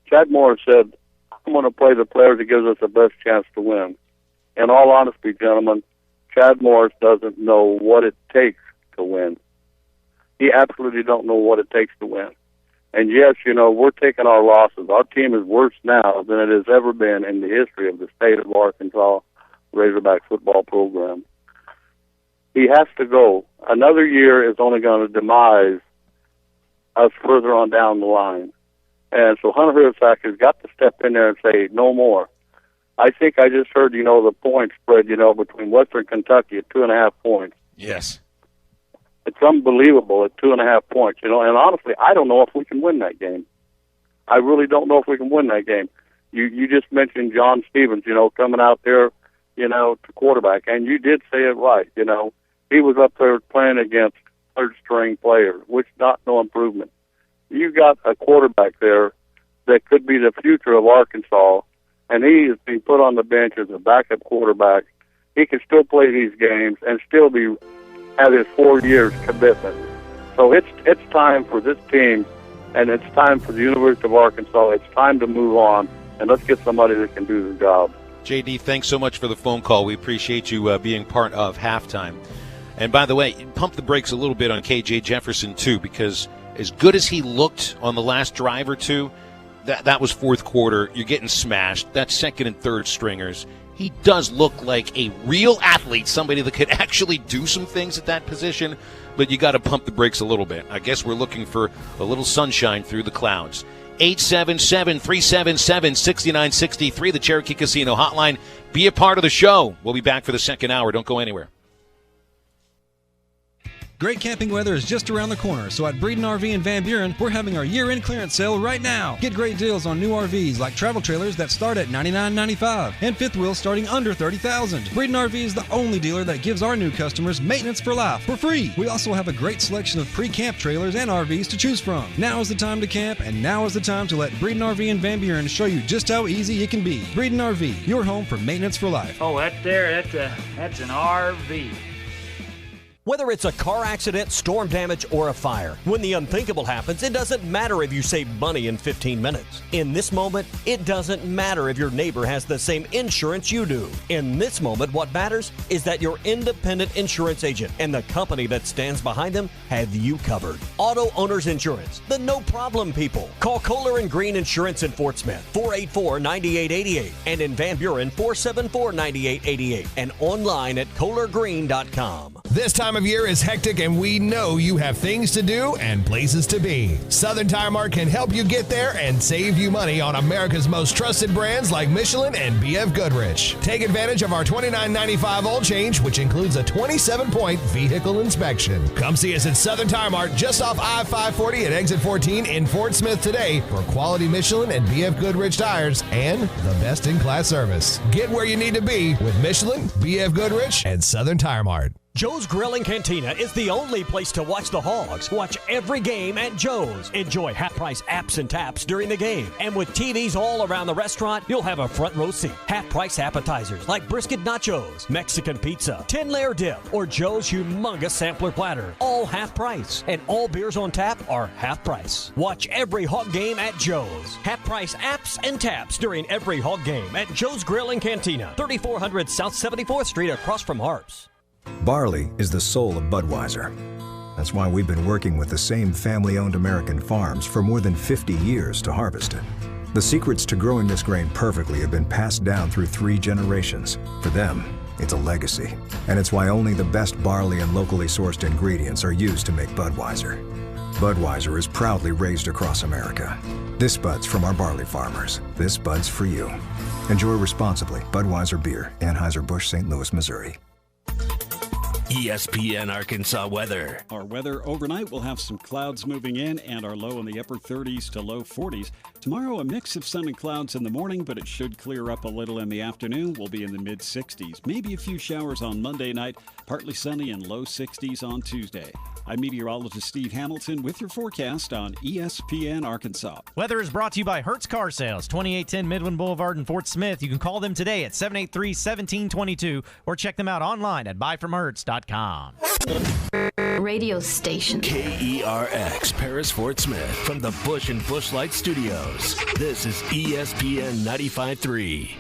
Chad Morris said, I'm going to play the player that gives us the best chance to win. In all honesty, gentlemen, Chad Morris doesn't know what it takes to win. He absolutely don't know what it takes to win. And yes, we're taking our losses. Our team is worse now than it has ever been in the history of the state of Arkansas Razorback football program. He has to go. Another year is only going to demise us further on down the line. And so Hunter Hurtak has got to step in there and say, no more. I think I just heard, the point spread, between Western Kentucky at 2.5 points. Yes. It's unbelievable at 2.5 points, and honestly, I don't know if we can win that game. I really don't know if we can win that game. You just mentioned John Stevens, coming out there, to quarterback, and you did say it right, He was up there playing against third-string players, which not no improvement. You got a quarterback there that could be the future of Arkansas, and he is being put on the bench as a backup quarterback. He can still play these games and still have his 4 years commitment. So it's time for this team, and it's time for the University of Arkansas. It's time to move on, and let's get somebody that can do the job. JD, thanks so much for the phone call. We appreciate you being part of halftime. And by the way, pump the brakes a little bit on KJ Jefferson, too, because as good as he looked on the last drive or two, that was fourth quarter. You're getting smashed. That's second and third stringers. He does look like a real athlete, somebody that could actually do some things at that position, but you got to pump the brakes a little bit. I guess we're looking for a little sunshine through the clouds. 877-377-6963, the Cherokee Casino hotline. Be a part of the show. We'll be back for the second hour. Don't go anywhere. Great camping weather is just around the corner, so at Breeden RV in Van Buren, we're having our year-end clearance sale right now. Get great deals on new RVs like travel trailers that start at $99.95 and fifth wheels starting under $30,000. Breeden RV is the only dealer that gives our new customers maintenance for life for free. We also have a great selection of pre-camp trailers and RVs to choose from. Now is the time to camp, and now is the time to let Breeden RV in Van Buren show you just how easy it can be. Breeden RV, your home for maintenance for life. Oh, that's an RV. Whether it's a car accident, storm damage, or a fire, when the unthinkable happens, it doesn't matter if you save money in 15 minutes. In this moment, it doesn't matter if your neighbor has the same insurance you do. In this moment, what matters is that your independent insurance agent and the company that stands behind them have you covered. Auto Owners Insurance, the no-problem people. Call Kohler & Green Insurance in Fort Smith, 484-9888, and in Van Buren, 474-9888, and online at kohlergreen.com. This time of year is hectic, and we know you have things to do and places to be. Southern Tire Mart can help you get there and save you money on America's most trusted brands like Michelin and B.F. Goodrich. Take advantage of our $29.95 oil change, which includes a 27-point vehicle inspection. Come see us at Southern Tire Mart just off I-540 at exit 14 in Fort Smith today for quality Michelin and B.F. Goodrich tires and the best-in-class service. Get where you need to be with Michelin, B.F. Goodrich, and Southern Tire Mart. Joe's Grill and Cantina is the only place to watch the Hogs. Watch every game at Joe's. Enjoy half-price apps and taps during the game. And with TVs all around the restaurant, you'll have a front row seat. Half-price appetizers like brisket nachos, Mexican pizza, 10-layer dip, or Joe's humongous sampler platter. All half price. And all beers on tap are half price. Watch every Hog game at Joe's. Half-price apps and taps during every Hog game at Joe's Grill and Cantina. 3400 South 74th Street across from Harps. Barley is the soul of Budweiser. That's why we've been working with the same family-owned American farms for more than 50 years to harvest it. The secrets to growing this grain perfectly have been passed down through 3 generations. For them, it's a legacy. And it's why only the best barley and locally sourced ingredients are used to make Budweiser. Budweiser is proudly raised across America. This Bud's from our barley farmers. This Bud's for you. Enjoy responsibly. Budweiser Beer, Anheuser-Busch, St. Louis, Missouri. ESPN Arkansas weather. Our weather overnight will have some clouds moving in and our low in the upper 30s to low 40s. Tomorrow, a mix of sun and clouds in the morning, but it should clear up a little in the afternoon. We'll be in the mid-60s. Maybe a few showers on Monday night, partly sunny and low 60s on Tuesday. I'm meteorologist Steve Hamilton with your forecast on ESPN Arkansas. Weather is brought to you by Hertz Car Sales, 2810 Midland Boulevard in Fort Smith. You can call them today at 783-1722 or check them out online at buyfromhertz.com. Radio station. KERX, Paris, Fort Smith, from the Bush and Bushlight Studios. This is ESPN 95.3.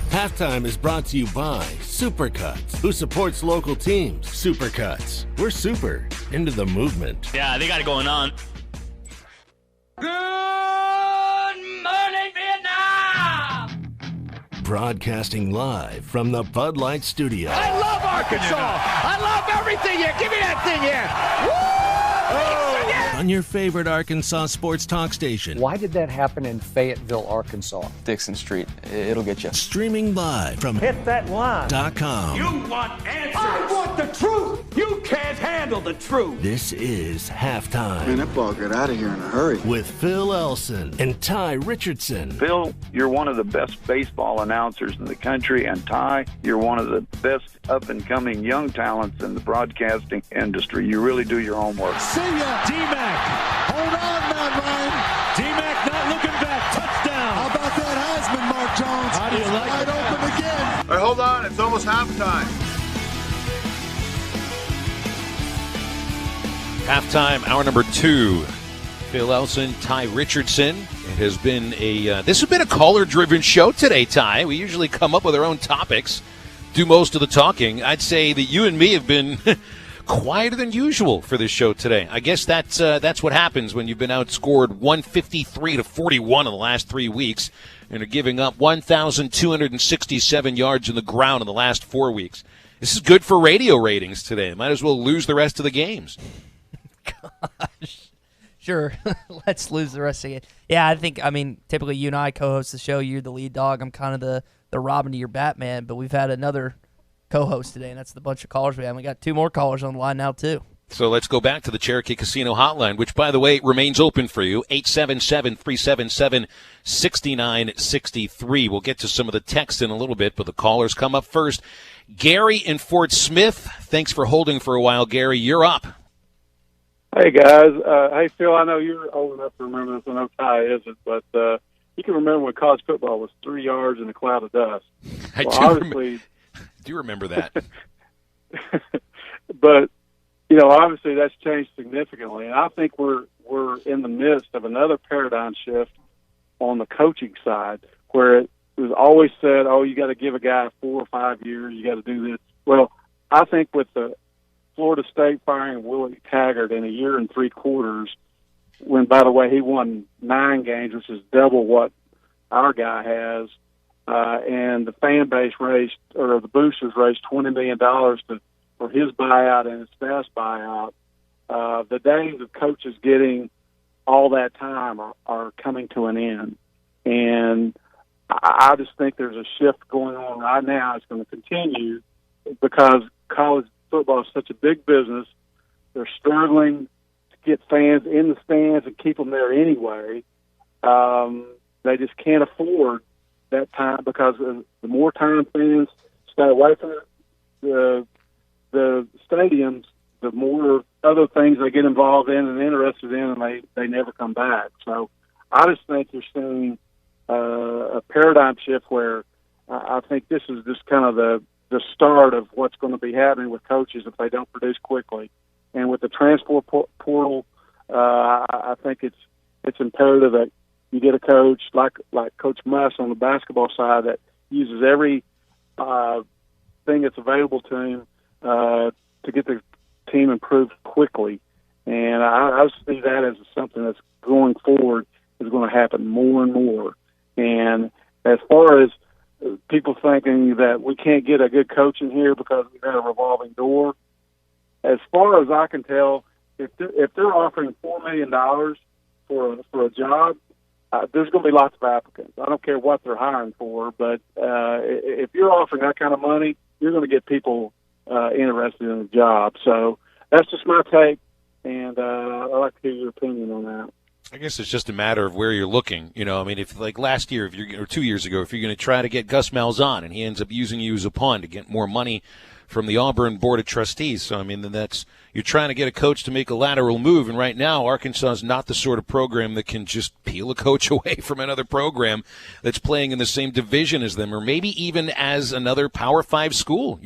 Halftime is brought to you by Supercuts, who supports local teams. Supercuts, we're super into the movement. Yeah, they got it going on. Good morning, Vietnam! Broadcasting live from the Bud Light Studio. I love Arkansas. I love everything here. Give me that thing here. Woo! On your favorite Arkansas sports talk station. Why did that happen in Fayetteville, Arkansas? Dixon Street. It'll get you. Streaming live from Hit that line. .com. You want answers. I want the truth. You can't handle the truth. This is Halftime. Man, that ball got out of here in a hurry. With Phil Elson and Ty Richardson. Phil, you're one of the best baseball announcers in the country, and Ty, you're one of the best up-and-coming young talents in the broadcasting industry. You really do your homework. See ya, D-Mac. Hold on, Matt Ryan. D-Mac not looking back. Touchdown. How about that Heisman, Mark Jones? How do you like it? Wide open again. All right, hold on. It's almost halftime. Halftime, hour number 2. Phil Elson, Ty Richardson. It has been this has been a caller-driven show today, Ty. We usually come up with our own topics, do most of the talking. I'd say that you and me have been quieter than usual for this show today. I guess that's what happens when you've been outscored 153-41 in the last 3 weeks and are giving up 1,267 yards in the ground in the last 4 weeks. This is good for radio ratings today. Might as well lose the rest of the games. Gosh. Sure. Let's lose the rest of it. Yeah, typically you and I co-host the show. You're the lead dog. I'm kind of the Robin to your Batman, but we've had another co-host today, and that's the bunch of callers we have. We got 2 more callers on the line now, too. So let's go back to the Cherokee Casino hotline, which, by the way, remains open for you, 877-377-6963. We'll get to some of the text in a little bit, but the callers come up first. Gary in Fort Smith, thanks for holding for a while. Gary, you're up. Hey, guys. Hey, Phil, I know you're old enough to remember this. I know Ty isn't, but you can remember when college football was 3 yards in a cloud of dust. I do remember that. But, obviously that's changed significantly. And I think we're in the midst of another paradigm shift on the coaching side where it was always said, you got to give a guy 4 or 5 years, you got to do this. Well, I think with the Florida State firing Willie Taggart in 1 year and 3 quarters, when, by the way, he won 9 games, which is double what our guy has, and the fan base the boosters raised $20 million for his buyout and his staff's buyout. The days of coaches getting all that time are coming to an end. And I just think there's a shift going on right now. It's going to continue because college football is such a big business. They're struggling to get fans in the stands and keep them there anyway. They just can't afford that time because the more time fans stay away from the stadiums, the more other things they get involved in and interested in, and they never come back. So I just think you're seeing a paradigm shift where I think this is just kind of the start of what's going to be happening with coaches if they don't produce quickly. And with the transfer portal, I think it's imperative that you get a coach like Coach Muss on the basketball side that uses every thing that's available to him to get the team improved quickly. And I see that as something that's going forward is going to happen more and more. And as far as people thinking that we can't get a good coach in here because we've got a revolving door, as far as I can tell, if they're offering $4 million for a job, there's going to be lots of applicants. I don't care what they're hiring for, but if you're offering that kind of money, you're going to get people interested in the job. So that's just my take, and I'd like to hear your opinion on that. I guess it's just a matter of where you're looking. I mean, if like last year, or 2 years ago, if you're going to try to get Gus Malzahn and he ends up using you as a pawn to get more money from the Auburn Board of Trustees. So, I mean, then you're trying to get a coach to make a lateral move. And right now, Arkansas is not the sort of program that can just peel a coach away from another program that's playing in the same division as them, or maybe even as another Power 5 school.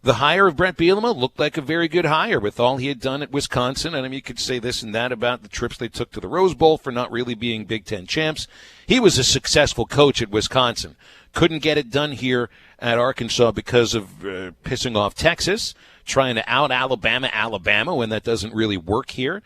The hire of Brett Bielema looked like a very good hire with all he had done at Wisconsin. And I mean, you could say this and that about the trips they took to the Rose Bowl for not really being Big Ten champs. He was a successful coach at Wisconsin. Couldn't get it done here at Arkansas because of pissing off Texas, trying to out Alabama when that doesn't really work here.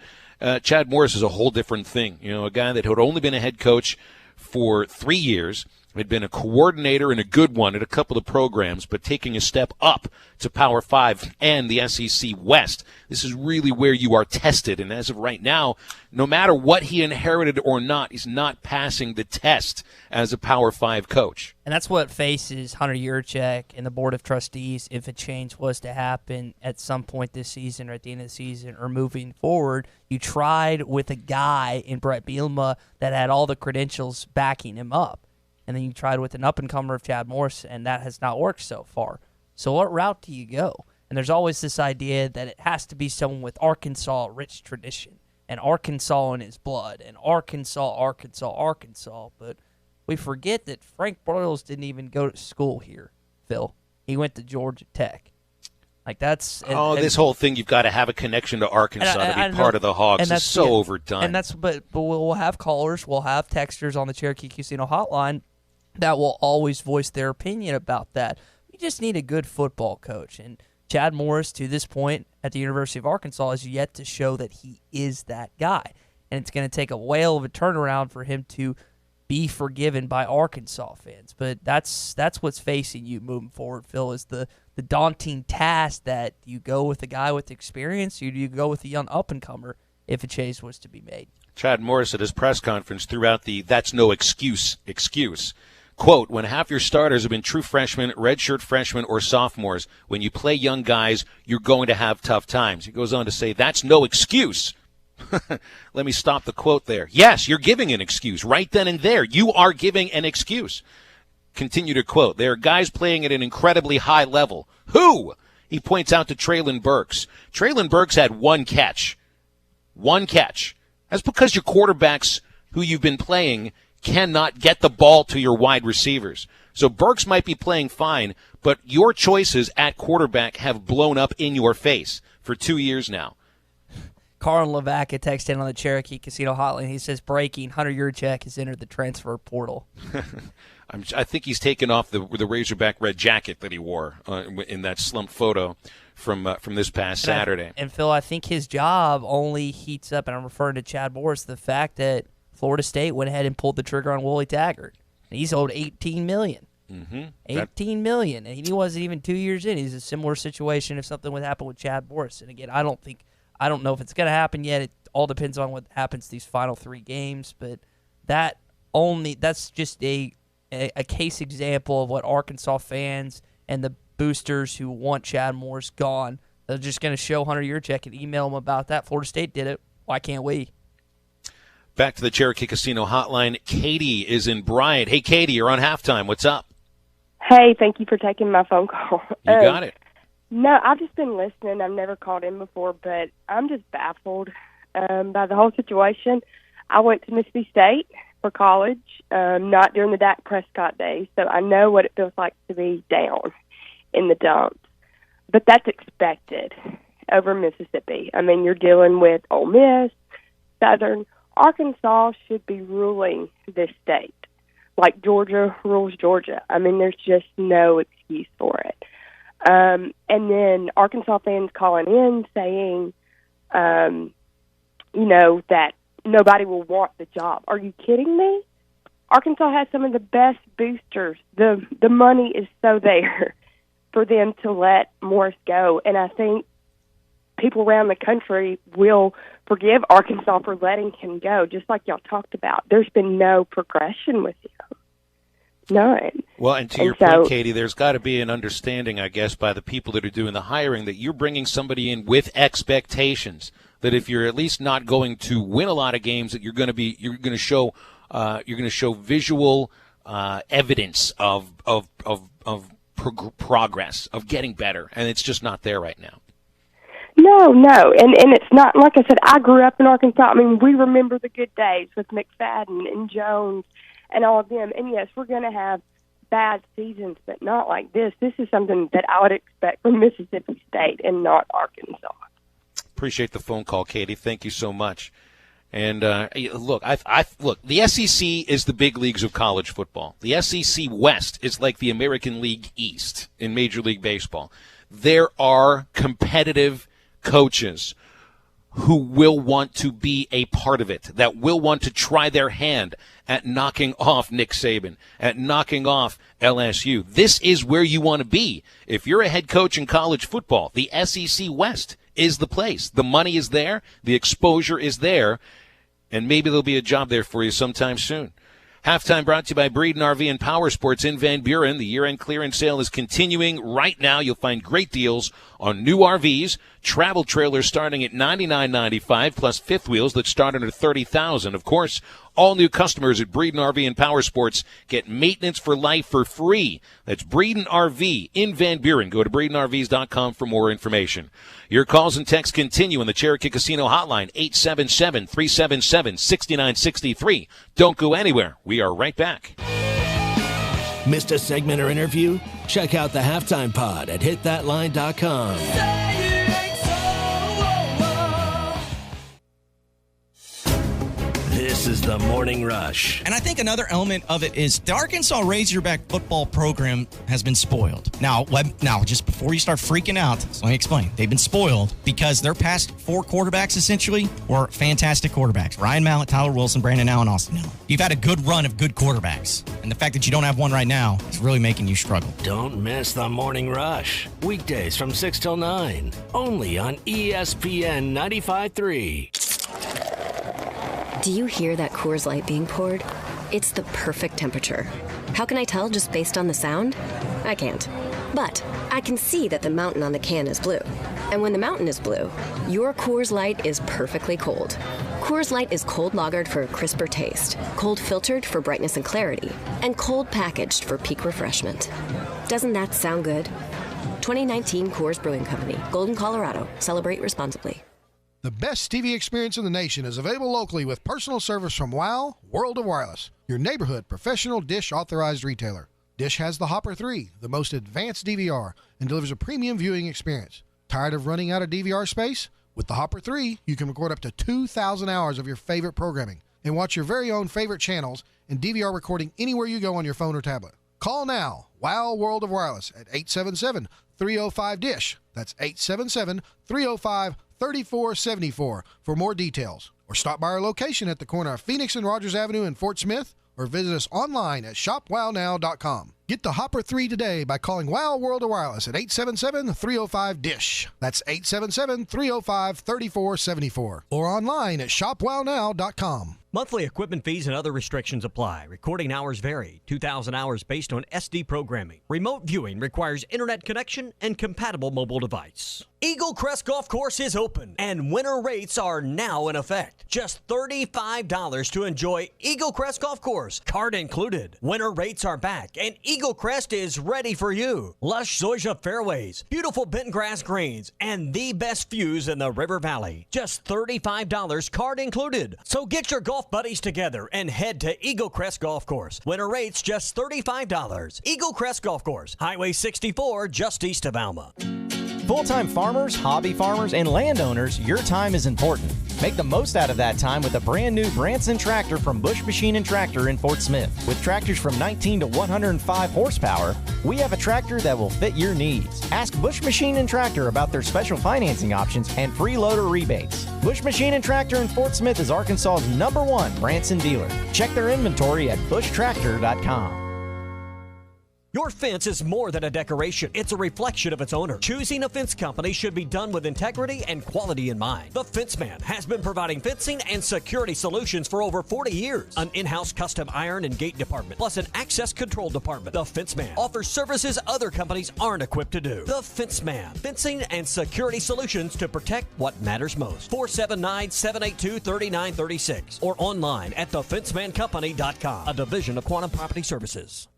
Chad Morris is a whole different thing. A guy that had only been a head coach for 3 years, had been a coordinator and a good one at a couple of programs, but taking a step up to Power 5 and the SEC West. This is really where you are tested. And as of right now, no matter what he inherited or not, he's not passing the test as a Power 5 coach. And that's what faces Hunter Yurachek and the Board of Trustees if a change was to happen at some point this season or at the end of the season or moving forward. You tried with a guy in Brett Bielema that had all the credentials backing him up. And then you tried with an up-and-comer of Chad Morris, and that has not worked so far. So what route do you go? And there's always this idea that it has to be someone with Arkansas-rich tradition and Arkansas in his blood and Arkansas. But we forget that Frank Broyles didn't even go to school here, Phil. He went to Georgia Tech. Like that's this whole thing. You've got to have a connection to Arkansas to be part of the Hogs. It's so overdone. And but we'll have callers, we'll have texters on the Cherokee Casino hotline that will always voice their opinion about that. We just need a good football coach. And Chad Morris, to this point at the University of Arkansas, has yet to show that he is that guy. And it's going to take a whale of a turnaround for him to be forgiven by Arkansas fans. But that's what's facing you moving forward, Phil, is the daunting task that you go with a guy with experience, or you go with a young up-and-comer if a change was to be made. Chad Morris at his press conference threw out the "that's no excuse." Quote, when half your starters have been true freshmen, redshirt freshmen, or sophomores, when you play young guys, you're going to have tough times. He goes on to say, that's no excuse. Let me stop the quote there. Yes, you're giving an excuse right then and there. You are giving an excuse. Continue to quote, there are guys playing at an incredibly high level. Who? He points out to Traylon Burks. Traylon Burks had one catch. One catch. That's because your quarterbacks who you've been playing cannot get the ball to your wide receivers. So Burks might be playing fine, but your choices at quarterback have blown up in your face for 2 years now. Carl Levac texted in on the Cherokee Casino hotline. He says, breaking, Hunter Yurachek has entered the transfer portal. I think he's taken off the Razorback red jacket that he wore in that slumped photo from this past Saturday. And Phil, I think his job only heats up, and I'm referring to Chad Morris, the fact that Florida State went ahead and pulled the trigger on Willie Taggart. He's owed $18 million. Mm-hmm. $18 million, and he wasn't even 2 years in. He's a similar situation if something would happen with Chad Morris. And again, I don't know if it's going to happen yet. It all depends on what happens these final 3 games. But that's just a case example of what Arkansas fans and the boosters who want Chad Morris gone, they're just going to show Hunter Yurachek and email him about that. Florida State did it. Why can't we? Back to the Cherokee Casino hotline. Katie is in Bryant. Hey, Katie, you're on halftime. What's up? Hey, thank you for taking my phone call. You got it. No, I've just been listening. I've never called in before, but I'm just baffled by the whole situation. I went to Mississippi State for college, not during the Dak Prescott days, so I know what it feels like to be down in the dumps. But that's expected over Mississippi. I mean, you're dealing with Ole Miss, Southern. Arkansas should be ruling this state like Georgia rules Georgia. I mean, there's just no excuse for it. And then Arkansas fans calling in saying, that nobody will want the job. Are you kidding me? Arkansas has some of the best boosters. The money is so there for them to let Morris go. And I think people around the country will forgive Arkansas for letting him go, just like y'all talked about. There's been no progression with him. None. Well, and to your point, Katie, there's got to be an understanding, I guess, by the people that are doing the hiring that you're bringing somebody in with expectations. That if you're at least not going to win a lot of games, that you're going to show visual evidence of progress, of getting better, and it's just not there right now. No, and it's not, like I said, I grew up in Arkansas. I mean, we remember the good days with McFadden and Jones and all of them. And yes, we're going to have bad seasons, but not like this. This is something that I would expect from Mississippi State and not Arkansas. Appreciate the phone call, Katie. Thank you so much. And look, the SEC is the big leagues of college football. The SEC West is like the American League East in Major League Baseball. There are competitive coaches who will want to be a part of it, that will want to try their hand at knocking off Nick Saban, at knocking off LSU. This is where you want to be. If you're a head coach in college football, the SEC West is the place. The money is there, the exposure is there, and maybe there'll be a job there for you sometime soon. Halftime brought to you by Breeden RV and Power Sports in Van Buren. The year-end clearance sale is continuing right now. You'll find great deals on new RVs, travel trailers starting at $99.95, plus fifth wheels that start under $30,000. Of course, all new customers at Breeden RV and Power Sports get maintenance for life for free. That's Breeden RV in Van Buren. Go to BreedenRVs.com for more information. Your calls and texts continue on the Cherokee Casino hotline, 877-377-6963. Don't go anywhere. We are right back. Missed a segment or interview? Check out the Halftime Pod at hitthatline.com. This is the Morning Rush. And I think another element of it is the Arkansas Razorback football program has been spoiled. Now, just before you start freaking out, so let me explain. They've been spoiled because their past four quarterbacks essentially were fantastic quarterbacks. Ryan Mallett, Tyler Wilson, Brandon Allen, Austin Hill. You've had a good run of good quarterbacks. And the fact that you don't have one right now is really making you struggle. Don't miss the Morning Rush. Weekdays from 6 till 9. Only on ESPN 95.3. Do you hear that Coors Light being poured? It's the perfect temperature. How can I tell just based on the sound? I can't. But I can see that the mountain on the can is blue. And when the mountain is blue, your Coors Light is perfectly cold. Coors Light is cold lagered for a crisper taste, cold filtered for brightness and clarity, and cold packaged for peak refreshment. Doesn't that sound good? 2019 Coors Brewing Company, Golden, Colorado. Celebrate responsibly. The best TV experience in the nation is available locally with personal service from WOW World of Wireless, your neighborhood professional Dish authorized retailer. Dish has the Hopper 3, the most advanced DVR, and delivers a premium viewing experience. Tired of running out of DVR space? With the Hopper 3, you can record up to 2,000 hours of your favorite programming and watch your very own favorite channels and DVR recording anywhere you go on your phone or tablet. Call now, WOW World of Wireless at 877-305-DISH. That's 877-305-3474 for more details. Or stop by our location at the corner of Phoenix and Rogers Avenue in Fort Smith, or visit us online at shopwownow.com. Get the Hopper 3 today by calling WOW World of Wireless at 877-305-DISH. That's 877-305-3474. Or online at shopwownow.com. Monthly equipment fees and other restrictions apply. Recording hours vary. 2,000 hours based on SD programming. Remote viewing requires internet connection and compatible mobile device. Eagle Crest Golf Course is open, and winter rates are now in effect. Just $35 to enjoy Eagle Crest Golf Course, card included. Winter rates are back, and Eagle Crest is ready for you. Lush zoysia fairways, beautiful bent grass greens, and the best views in the River Valley. Just $35, card included. So get your golf buddies together and head to Eagle Crest Golf Course. Winter rates just $35. Eagle Crest Golf Course, Highway 64, just east of Alma. Full-time farmers, hobby farmers, and landowners, your time is important. Make the most out of that time with a brand new Branson tractor from Bush Machine and Tractor in Fort Smith. With tractors from 19 to 105 horsepower, we have a tractor that will fit your needs. Ask Bush Machine and Tractor about their special financing options and free loader rebates. Bush Machine and Tractor in Fort Smith is Arkansas's #1 Branson dealer. Check their inventory at bushtractor.com. Your fence is more than a decoration. It's a reflection of its owner. Choosing a fence company should be done with integrity and quality in mind. The Fence Man has been providing fencing and security solutions for over 40 years. An in-house custom iron and gate department, plus an access control department. The Fence Man offers services other companies aren't equipped to do. The Fence Man, fencing and security solutions to protect what matters most. 479-782-3936 or online at thefencemancompany.com, a division of Quantum Property Services.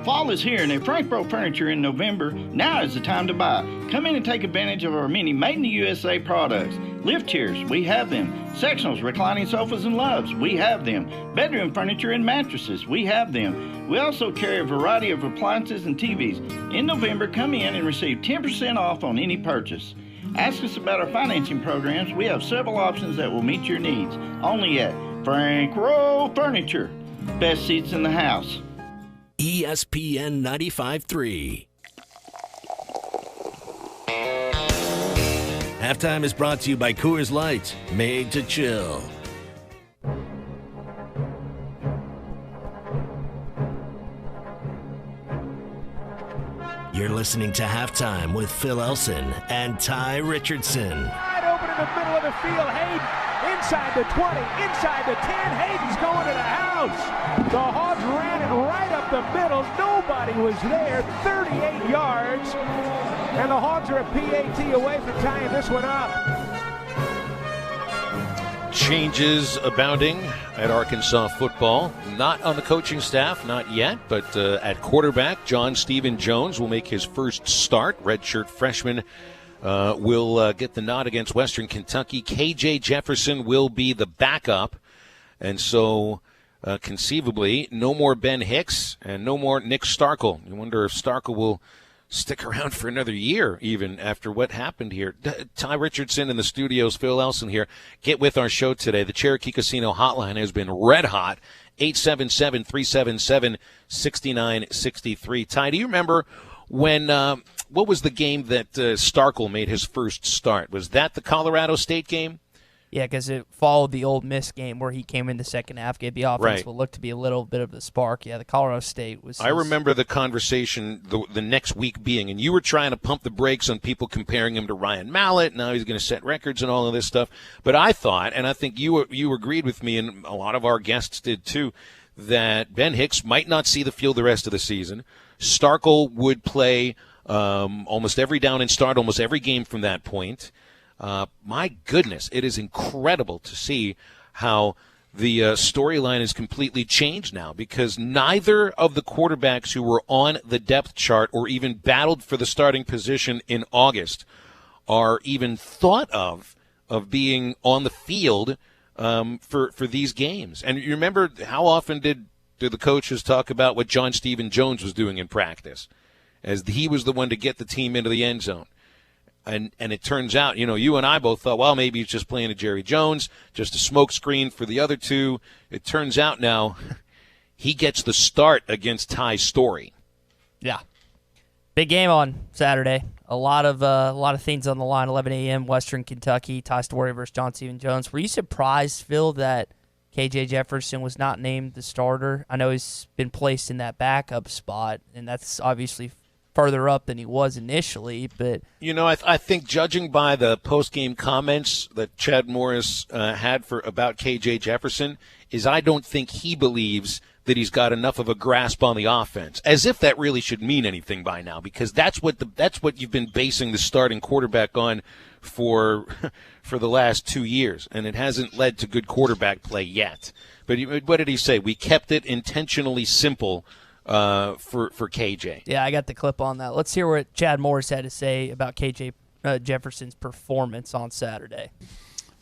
Fall is here, and at Frankbro Furniture in November, now is the time to buy. Come in and take advantage of our many made-in-the-USA products. Lift chairs, we have them. Sectionals, reclining sofas, and loves, we have them. Bedroom furniture and mattresses, we have them. We also carry a variety of appliances and TVs. In November, come in and receive 10% off on any purchase. Ask us about our financing programs. We have several options that will meet your needs. Only at Frankbro Furniture. Best seats in the house. ESPN 95.3. Halftime is brought to you by Coors Light, made to chill. You're listening to Halftime with Phil Elson and Ty Richardson. Wide open in the middle of the field. Hayden inside the 20, inside the 10. Hayden's going to the house. The Hogs ran it right up the middle. Nobody was there. 38 yards. And the Hogs are a PAT away from tying this one up. Changes abounding at Arkansas football. Not on the coaching staff, not yet, but at quarterback, John Stephen Jones will make his first start. Redshirt freshman will get the nod against Western Kentucky. KJ Jefferson will be the backup. And so conceivably, no more Ben Hicks and no more Nick Starkel. You wonder if Starkel will stick around for another year, even after what happened here. Ty Richardson in the studios, Phil Elson here. Get with our show today. The Cherokee Casino hotline has been red hot. 877-377-6963. Ty, do you remember when, what was the game that Starkel made his first start? Was that the Colorado State game? Yeah, because it followed the Ole Miss game where he came in the second half, gave the offense Right. what looked to be a little bit of a spark. Yeah, the Colorado State was. I remember the conversation the next week being, and you were trying to pump the brakes on people comparing him to Ryan Mallett. Now he's going to set records and all of this stuff. But I thought, and I think you agreed with me, and a lot of our guests did too, that Ben Hicks might not see the field the rest of the season. Starkel would play almost every down and start almost every game from that point. My goodness, it is incredible to see how the storyline is completely changed now, because neither of the quarterbacks who were on the depth chart or even battled for the starting position in August are even thought of being on the field for these games. And you remember, how often did the coaches talk about what John Stephen Jones was doing in practice, as he was the one to get the team into the end zone? And it turns out, you and I both thought, well, maybe he's just playing a Jerry Jones, just a smokescreen for the other two. It turns out now he gets the start against Ty Story. Yeah. Big game on Saturday. A lot of things on the line. 11 a.m. Western Kentucky. Ty Story versus John Stephen Jones. Were you surprised, Phil, that KJ Jefferson was not named the starter? I know he's been placed in that backup spot, and that's obviously further up than he was initially, but I think, judging by the post-game comments that Chad Morris had about KJ Jefferson, is I don't think he believes that he's got enough of a grasp on the offense, as if that really should mean anything by now, because that's what you've been basing the starting quarterback on for the last 2 years, and it hasn't led to good quarterback play yet. But what did he say? We kept it intentionally simple for KJ. Yeah, I got the clip on that. Let's hear what Chad Morris had to say about KJ Jefferson's performance on Saturday.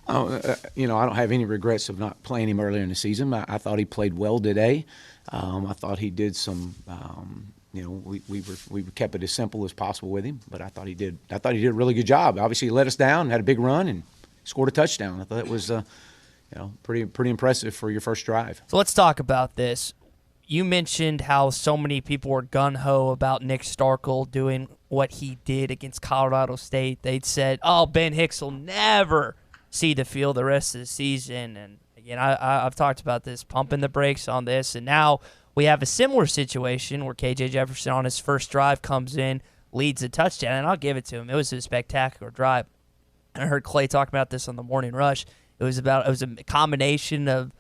I don't have any regrets of not playing him earlier in the season. I thought he played well today. I thought he did some. We kept it as simple as possible with him, but I thought he did a really good job. Obviously, he let us down, had a big run, and scored a touchdown. I thought it was pretty impressive for your first drive. So let's talk about this. You mentioned how so many people were gun-ho about Nick Starkel doing what he did against Colorado State. They'd said, Ben Hicks will never see the field the rest of the season. And, again, I've talked about this, pumping the brakes on this. And now we have a similar situation where KJ Jefferson on his first drive comes in, leads a touchdown, and I'll give it to him. It was a spectacular drive. I heard Clay talk about this on the Morning Rush. It was a combination of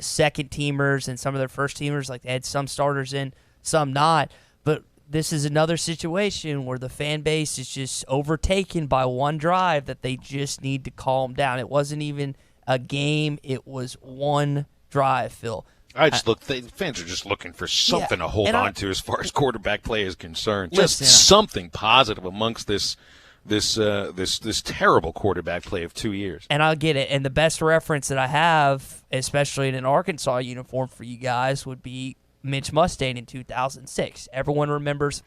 second teamers and some of their first teamers. Like, they had some starters in, some not. But this is another situation where the fan base is just overtaken by one drive that they just need to calm down. It wasn't even a game. It was one drive, Phil. Fans are just looking for something to hold on to as far as quarterback play is concerned. Just Listen, something positive amongst this terrible quarterback play of 2 years. And I'll get it. And the best reference that I have, especially in an Arkansas uniform for you guys, would be Mitch Mustang in 2006. Everyone remembers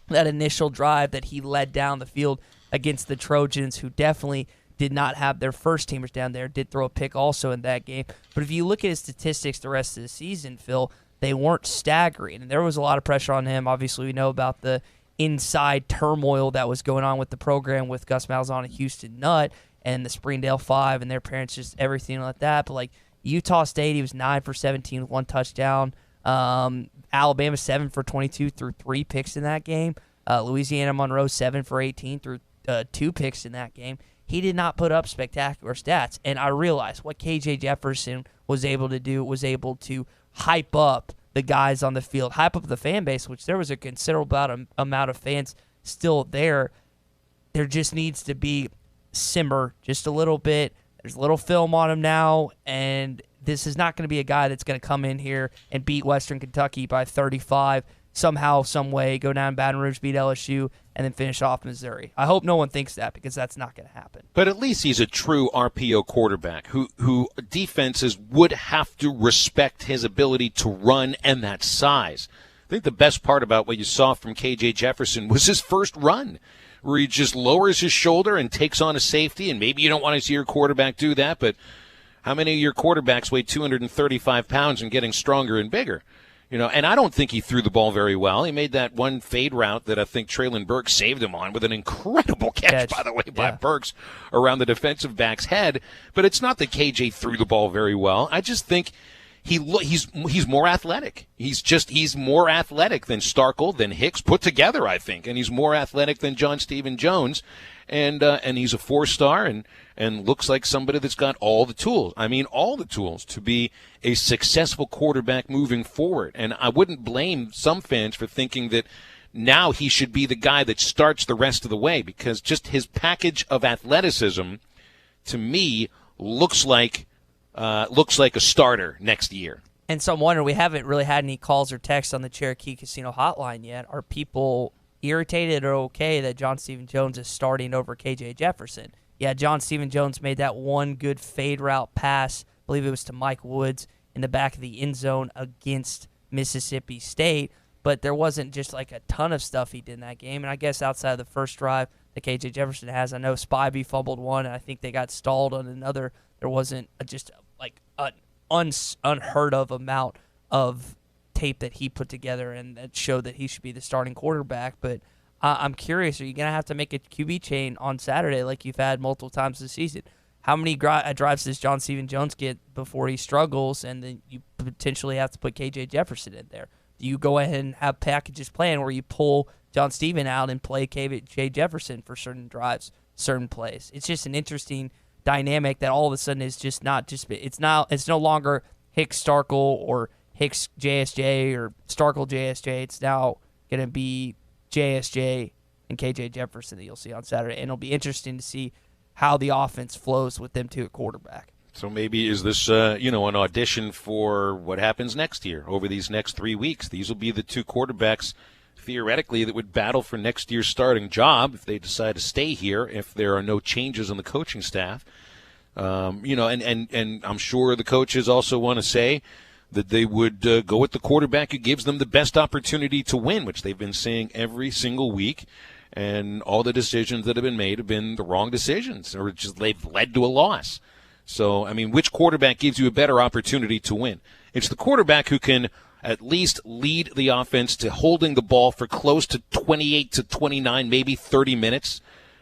that initial drive that he led down the field against the Trojans, who definitely did not have their first teamers down there, did throw a pick also in that game. But if you look at his statistics the rest of the season, Phil, they weren't staggering. And there was a lot of pressure on him. Obviously, we know about the inside turmoil that was going on with the program with Gus Malzahn and Houston Nutt and the Springdale Five and their parents, just everything like that. But, like, Utah State, he was 9 for 17 with one touchdown. Alabama, 7 for 22 through 3 picks in that game. Louisiana Monroe, 7 for 18 through 2 picks in that game. He did not put up spectacular stats. And I realized what KJ Jefferson was able to do was able to hype up the guys on the field, hype up the fan base, which there was a considerable amount of fans still there. There just needs to be simmer just a little bit. There's a little film on him now, and this is not going to be a guy that's going to come in here and beat Western Kentucky by 35, somehow, some way, go down Baton Rouge, beat LSU, and then finish off Missouri. I hope no one thinks that, because that's not going to happen. But at least he's a true RPO quarterback who defenses would have to respect his ability to run and that size. I think the best part about what you saw from KJ Jefferson was his first run, where he just lowers his shoulder and takes on a safety, and maybe you don't want to see your quarterback do that, but how many of your quarterbacks weigh 235 pounds and getting stronger and bigger? You know, and I don't think he threw the ball very well. He made that one fade route that I think Traylon Burks saved him on with an incredible catch, by the way, by Burks around the defensive back's head. But it's not that KJ threw the ball very well. I just think he's more athletic. He's more athletic than Starkel, than Hicks put together, I think, and he's more athletic than John Stephen Jones. And he's a 4-star and looks like somebody that's got all the tools. I mean, all the tools to be a successful quarterback moving forward. And I wouldn't blame some fans for thinking that now he should be the guy that starts the rest of the way, because just his package of athleticism, to me, looks like a starter next year. And so I'm wondering, we haven't really had any calls or texts on the Cherokee Casino hotline yet. Are people irritated or okay that John Stephen Jones is starting over KJ Jefferson? Yeah, John Stephen Jones made that one good fade route pass, I believe it was to Mike Woods, in the back of the end zone against Mississippi State, but there wasn't just like a ton of stuff he did in that game. And I guess outside of the first drive that KJ Jefferson has, I know Spivey fumbled one, and I think they got stalled on another. There wasn't just like an unheard of amount of tape that he put together and that showed that he should be the starting quarterback. But I'm curious, are you going to have to make a QB chain on Saturday like you've had multiple times this season? How many drives does John Stephen Jones get before he struggles, and then you potentially have to put KJ Jefferson in there? Do you go ahead and have packages planned where you pull John Stephen out and play KJ Jefferson for certain drives, certain plays? It's just an interesting dynamic that all of a sudden is just not just it's no longer Hicks Starkel or Hicks JSJ or Starkel JSJ. It's now going to be JSJ and KJ Jefferson that you'll see on Saturday, and it'll be interesting to see how the offense flows with them two at quarterback. So maybe is this an audition for what happens next year over these next 3 weeks? These will be the two quarterbacks theoretically that would battle for next year's starting job if they decide to stay here, if there are no changes on the coaching staff. And I'm sure the coaches also want to say that they would go with the quarterback who gives them the best opportunity to win, which they've been saying every single week. And all the decisions that have been made have been the wrong decisions, or just they've led to a loss. So, I mean, which quarterback gives you a better opportunity to win? It's the quarterback who can at least lead the offense to holding the ball for close to 28 to 29, maybe 30 minutes,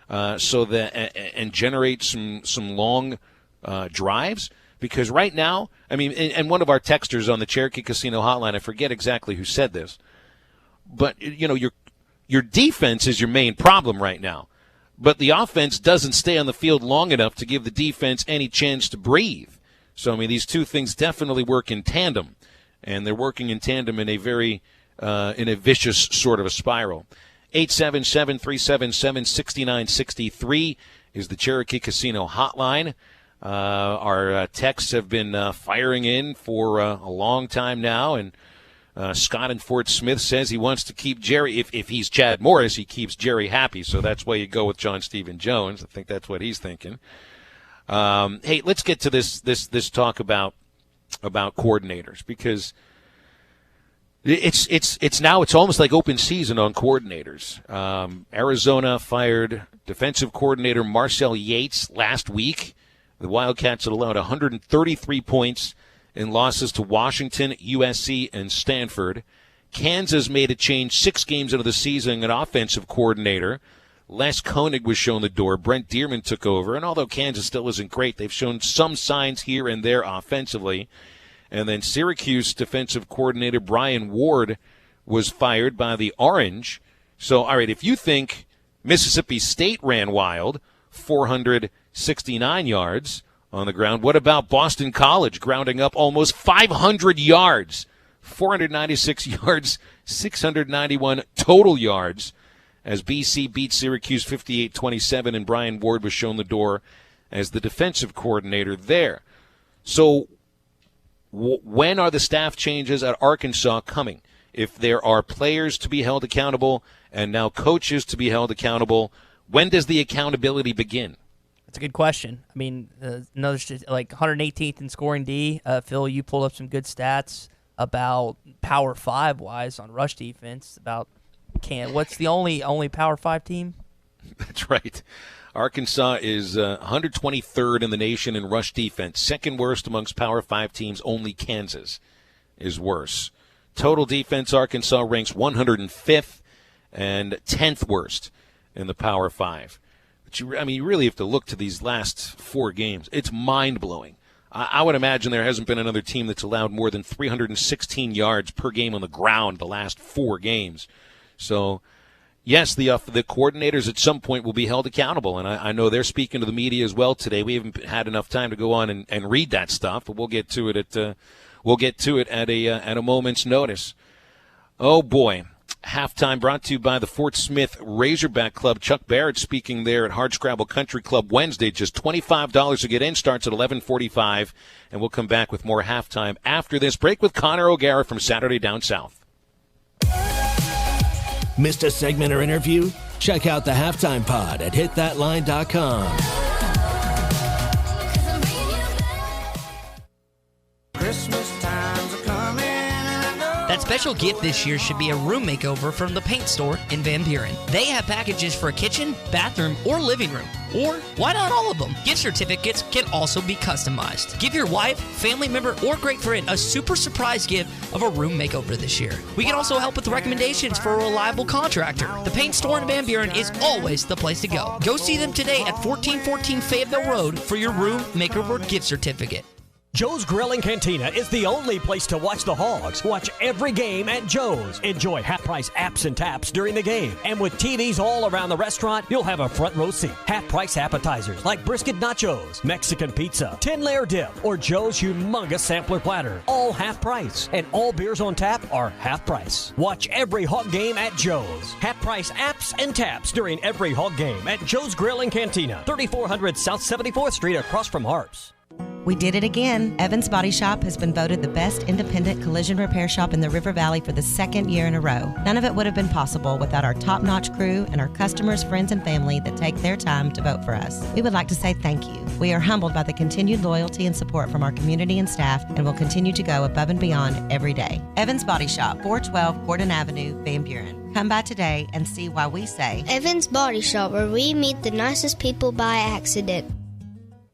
and generate some long drives. Because right now, I mean, and one of our texters on the Cherokee Casino hotline, I forget exactly who said this, but, you know, your defense is your main problem right now. But the offense doesn't stay on the field long enough to give the defense any chance to breathe. So, I mean, these two things definitely work in tandem, and they're working in tandem in a very in a vicious sort of a spiral. 877-377-6963 is the Cherokee Casino hotline. Our texts have been firing in for a long time now, and Scott in Fort Smith says he wants to keep Jerry. If he's Chad Morris, he keeps Jerry happy, so that's why you go with John Stephen Jones. I think that's what he's thinking. Hey, let's get to this talk about coordinators, because it's almost like open season on coordinators. Arizona fired defensive coordinator Marcel Yates last week. The Wildcats had allowed 133 points in losses to Washington, USC, and Stanford. Kansas made a change 6 games into the season, an offensive coordinator. Les Koenig was shown the door. Brent Dearman took over. And although Kansas still isn't great, they've shown some signs here and there offensively. And then Syracuse defensive coordinator Brian Ward was fired by the Orange. So, all right, if you think Mississippi State ran wild, 469 yards on the ground, what about Boston College grounding up almost 500 yards, 496 yards, 691 total yards, as BC beat Syracuse 58-27, and Brian Ward was shown the door as the defensive coordinator there. So when are the staff changes at Arkansas coming? If there are players to be held accountable and now coaches to be held accountable, when does the accountability begin? That's a good question. I mean, another like 118th in scoring D. Phil, you pulled up some good stats about Power 5 wise on rush defense. About what's the only Power 5 team? That's right. Arkansas is 123rd in the nation in rush defense. Second worst amongst Power 5 teams. Only Kansas is worse. Total defense, Arkansas ranks 105th and 10th worst in the Power 5. But you really have to look to these last 4 games. It's mind-blowing. I would imagine there hasn't been another team that's allowed more than 316 yards per game on the ground the last 4 games. So, yes, the coordinators at some point will be held accountable, and I know they're speaking to the media as well today. We haven't had enough time to go on and read that stuff, but we'll get to it at a moment's notice. Oh boy, halftime brought to you by the Fort Smith Razorback Club. Chuck Barrett speaking there at Hardscrabble Country Club Wednesday. Just $25 to get in. Starts at 11:45, and we'll come back with more halftime after this break with Connor O'Gara from Saturday Down South. Missed a segment or interview? Check out the Halftime Pod at hitthatline.com. Christmas times are coming, and I know that special gift this year should be a room makeover from the Paint Store in Van Buren. They have packages for a kitchen, bathroom, or living room. Or why not all of them? Gift certificates can also be customized. Give your wife, family member, or great friend a super surprise gift of a room makeover this year. We can also help with recommendations for a reliable contractor. The Paint Store in Van Buren is always the place to go. Go see them today at 1414 Fayetteville Road for your room makeover gift certificate. Joe's Grill and Cantina is the only place to watch the Hogs. Watch every game at Joe's. Enjoy half-price apps and taps during the game. And with TVs all around the restaurant, you'll have a front row seat. Half-price appetizers like brisket nachos, Mexican pizza, 10-layer dip, or Joe's humongous sampler platter. All half-price. And all beers on tap are half-price. Watch every Hog game at Joe's. Half-price apps and taps during every Hog game at Joe's Grill and Cantina. 3400 South 74th Street across from Harps. We did it again. Evans Body Shop has been voted the best independent collision repair shop in the River Valley for the 2nd year in a row. None of it would have been possible without our top-notch crew and our customers, friends, and family that take their time to vote for us. We would like to say thank you. We are humbled by the continued loyalty and support from our community and staff and will continue to go above and beyond every day. Evans Body Shop, 412 Gordon Avenue, Van Buren. Come by today and see why we say Evans Body Shop, where we meet the nicest people by accident.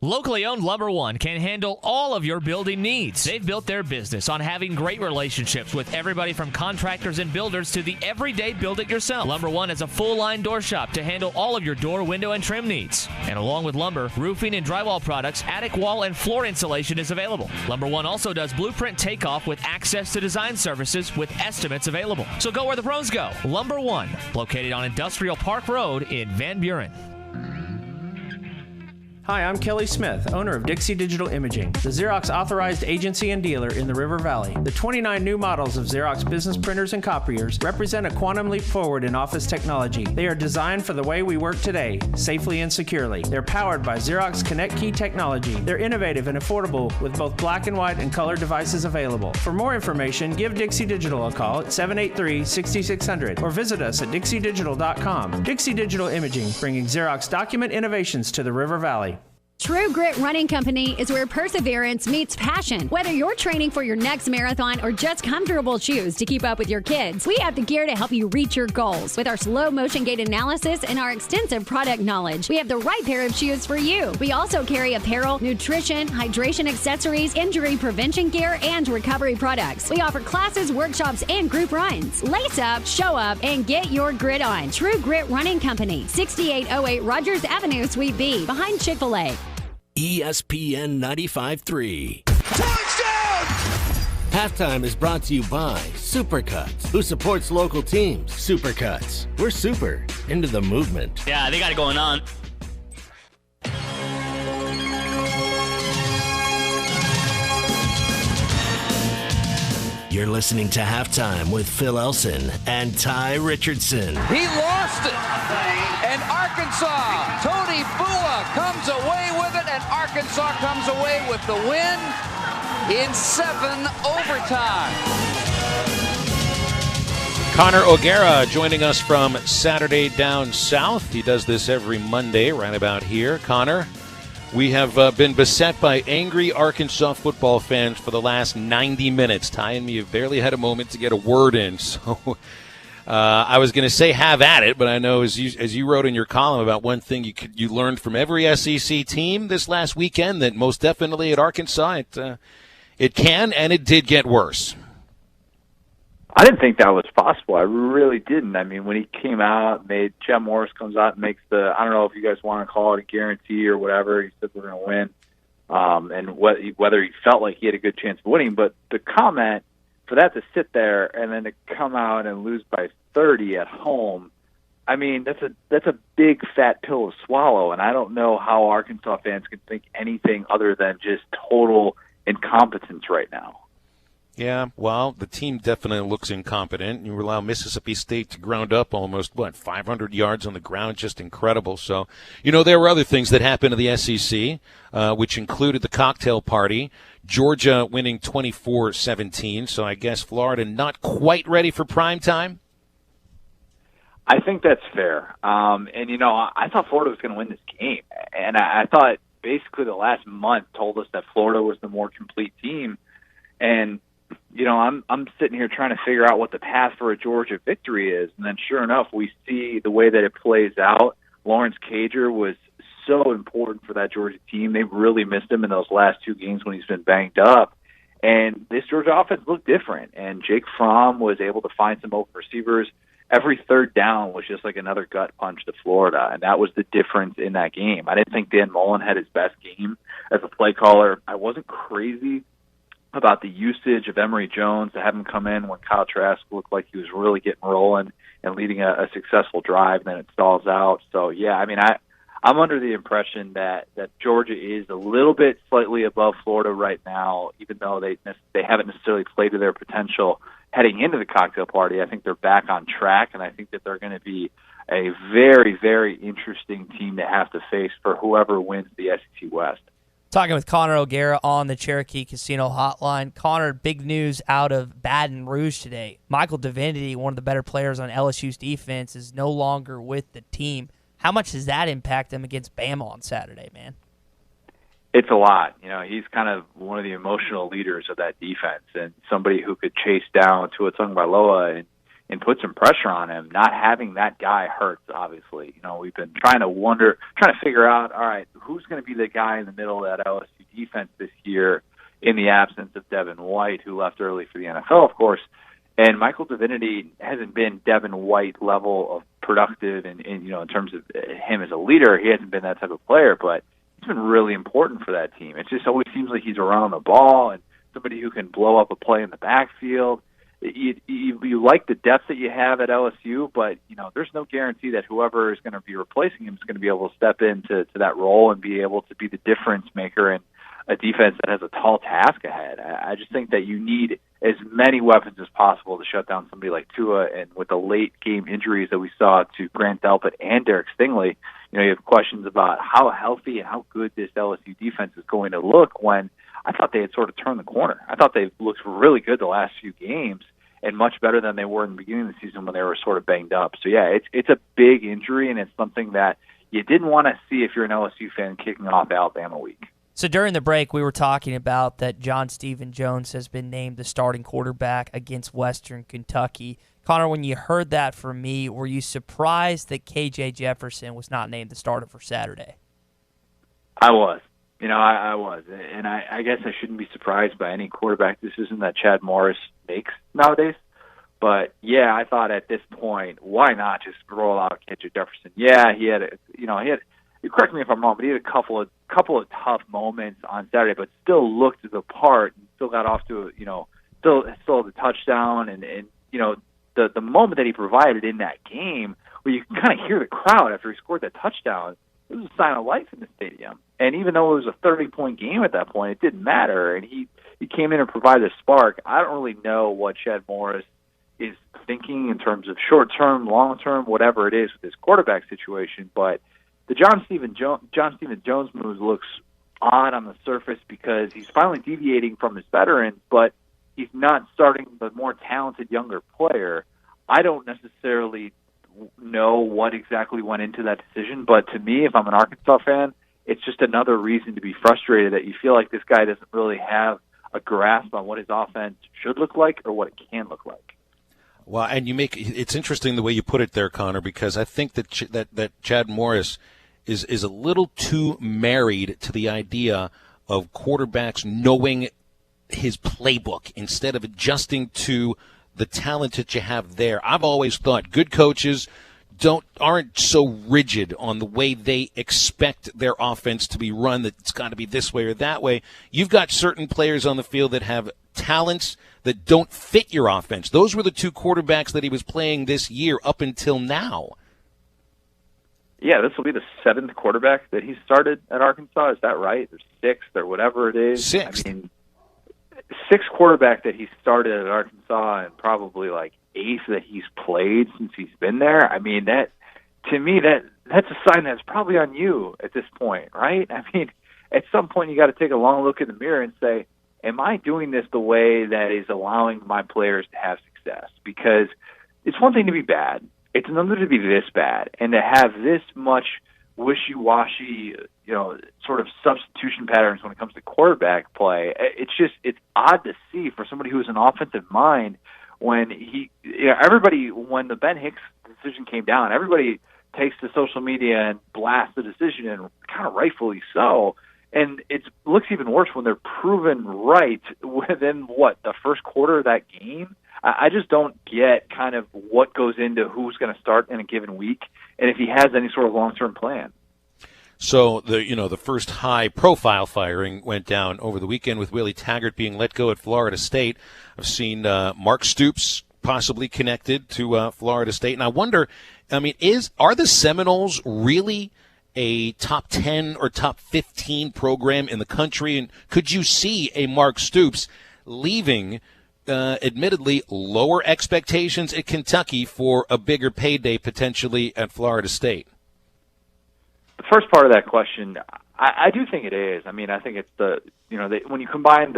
Locally owned Lumber One can handle all of your building needs. They've built their business on having great relationships with everybody from contractors and builders to the everyday build-it-yourself. Lumber One has a full-line door shop to handle all of your door, window, and trim needs. And along with lumber, roofing and drywall products, attic wall and floor insulation is available. Lumber One also does blueprint takeoff with access to design services with estimates available. So go where the pros go. Lumber One, located on Industrial Park Road in Van Buren. Hi, I'm Kelly Smith, owner of Dixie Digital Imaging, the Xerox authorized agency and dealer in the River Valley. The 29 new models of Xerox business printers and copiers represent a quantum leap forward in office technology. They are designed for the way we work today, safely and securely. They're powered by Xerox Connect Key technology. They're innovative and affordable with both black and white and color devices available. For more information, give Dixie Digital a call at 783-6600 or visit us at dixiedigital.com. Dixie Digital Imaging, bringing Xerox document innovations to the River Valley. True Grit Running Company is where perseverance meets passion. Whether you're training for your next marathon or just comfortable shoes to keep up with your kids, we have the gear to help you reach your goals. With our slow motion gait analysis and our extensive product knowledge, we have the right pair of shoes for you. We also carry apparel, nutrition, hydration accessories, injury prevention gear, and recovery products. We offer classes, workshops, and group runs. Lace up, show up, and get your grit on. True Grit Running Company, 6808 Rogers Avenue, Suite B, behind Chick-fil-A. ESPN 95.3. Touchdown! Halftime is brought to you by Supercuts, who supports local teams. Supercuts. We're super into the movement. Yeah, they got it going on. You're listening to Halftime with Phil Elson and Ty Richardson. He lost it. And Arkansas, Tony Bua comes away with it, and Arkansas comes away with the win in 7 overtime. Connor O'Gara joining us from Saturday Down South. He does this every Monday right about here. Connor, we have been beset by angry Arkansas football fans for the last 90 minutes. Ty and me have barely had a moment to get a word in, so I was going to say have at it, but I know as you wrote in your column about one thing you learned from every SEC team this last weekend, that most definitely at Arkansas it can and it did get worse. I didn't think that was possible. I really didn't. I mean, when he came out, Chad Morris comes out and makes I don't know if you guys want to call it a guarantee or whatever. He said we're going to win, and whether he felt like he had a good chance of winning. But the comment, for that to sit there and then to come out and lose by 30 at home, I mean, that's a big fat pill to swallow. And I don't know how Arkansas fans can think anything other than just total incompetence right now. Yeah, well, the team definitely looks incompetent. You allow Mississippi State to ground up almost, 500 yards on the ground, just incredible. So, there were other things that happened in the SEC, which included the cocktail party, Georgia winning 24-17. So I guess Florida not quite ready for prime time. I think that's fair. And, I thought Florida was going to win this game. And I thought basically the last month told us that Florida was the more complete team. And I'm sitting here trying to figure out what the path for a Georgia victory is, and then sure enough, we see the way that it plays out. Lawrence Cager was so important for that Georgia team. They really missed him in those last 2 games when he's been banged up, and this Georgia offense looked different, and Jake Fromm was able to find some open receivers. Every third down was just like another gut punch to Florida, and that was the difference in that game. I didn't think Dan Mullen had his best game as a play caller. I wasn't crazy about the usage of Emory Jones to have him come in when Kyle Trask looked like he was really getting rolling and leading a successful drive, and then it stalls out. So, yeah, I mean, I'm under the impression that Georgia is a little bit slightly above Florida right now, even though they haven't necessarily played to their potential heading into the cocktail party. I think they're back on track, and I think that they're going to be a very, very interesting team to have to face for whoever wins the SEC West. Talking with Connor O'Gara on the Cherokee Casino Hotline. Connor, big news out of Baton Rouge today. Michael Divinity, one of the better players on LSU's defense, is no longer with the team. How much does that impact them against Bama on Saturday, man? It's a lot. He's kind of one of the emotional leaders of that defense, and somebody who could chase down Tua Tagovailoa and put some pressure on him. Not having that guy hurts, obviously. We've been trying to figure out, all right, who's going to be the guy in the middle of that LSU defense this year in the absence of Devin White, who left early for the NFL, of course. And Michael Divinity hasn't been Devin White level of productive in terms of him as a leader. He hasn't been that type of player, but he's been really important for that team. It just always seems like he's around the ball and somebody who can blow up a play in the backfield. You like the depth that you have at LSU, but there's no guarantee that whoever is going to be replacing him is going to be able to step into that role and be able to be the difference maker in a defense that has a tall task ahead. I just think that you need as many weapons as possible to shut down somebody like Tua, and with the late game injuries that we saw to Grant Delpit and Derek Stingley, you have questions about how healthy and how good this LSU defense is going to look when I thought they had sort of turned the corner. I thought they looked really good the last few games and much better than they were in the beginning of the season when they were sort of banged up. So, yeah, it's a big injury, and it's something that you didn't want to see if you're an LSU fan kicking off Alabama week. So during the break, we were talking about that John Stephen Jones has been named the starting quarterback against Western Kentucky. Connor, when you heard that from me, were you surprised that KJ Jefferson was not named the starter for Saturday? I was. I was. And I guess I shouldn't be surprised by any quarterback decision that Chad Morris makes nowadays. But, yeah, I thought at this point, why not just roll out KJ Jefferson? Yeah, he had correct me if I'm wrong, but he had a couple of tough moments on Saturday, but still looked the part and still got off to still the touchdown and the moment that he provided in that game where you can kind of hear the crowd after he scored that touchdown. It was a sign of life in the stadium. And even though it was a 30-point game at that point, it didn't matter. And he came in and provided a spark. I don't really know what Chad Morris is thinking in terms of short-term, long-term, whatever it is with his quarterback situation, but the John Stephen Jones move looks odd on the surface because he's finally deviating from his veterans, but he's not starting the more talented younger player. I don't necessarily know what exactly went into that decision, but to me, if I'm an Arkansas fan, it's just another reason to be frustrated that you feel like this guy doesn't really have a grasp on what his offense should look like or what it can look like. Well, and it's interesting the way you put it there, Connor, because I think that that Chad Morris is a little too married to the idea of quarterbacks knowing his playbook instead of adjusting to the talent that you have there. I've always thought good coaches aren't so rigid on the way they expect their offense to be run, that it's got to be this way or that way. You've got certain players on the field that have talents that don't fit your offense. Those were the two quarterbacks that he was playing this year up until now. Yeah, this will be the 7th quarterback that he started at Arkansas. Is that right? Or 6th or whatever it is. 6th. I mean, 6th quarterback that he started at Arkansas and probably like 8th that he's played since he's been there. I mean, that to me, that's a sign that's probably on you at this point, right? I mean, at some point you got to take a long look in the mirror and say, am I doing this the way that is allowing my players to have success? Because it's one thing to be bad. It's another to be this bad, and to have this much wishy-washy, sort of substitution patterns when it comes to quarterback play. It's odd to see for somebody who has an offensive mind when when the Ben Hicks decision came down, everybody takes to social media and blasts the decision, and kind of rightfully so. And it looks even worse when they're proven right within, the first quarter of that game. I just don't get kind of what goes into who's going to start in a given week and if he has any sort of long-term plan. So the first high-profile firing went down over the weekend with Willie Taggart being let go at Florida State. I've seen Mark Stoops possibly connected to Florida State, and I wonder, are the Seminoles really a top 10 or top 15 program in the country? And could you see a Mark Stoops leaving, admittedly, lower expectations at Kentucky for a bigger payday potentially at Florida State? The first part of that question, I do think it is. I mean, I think it's when you combine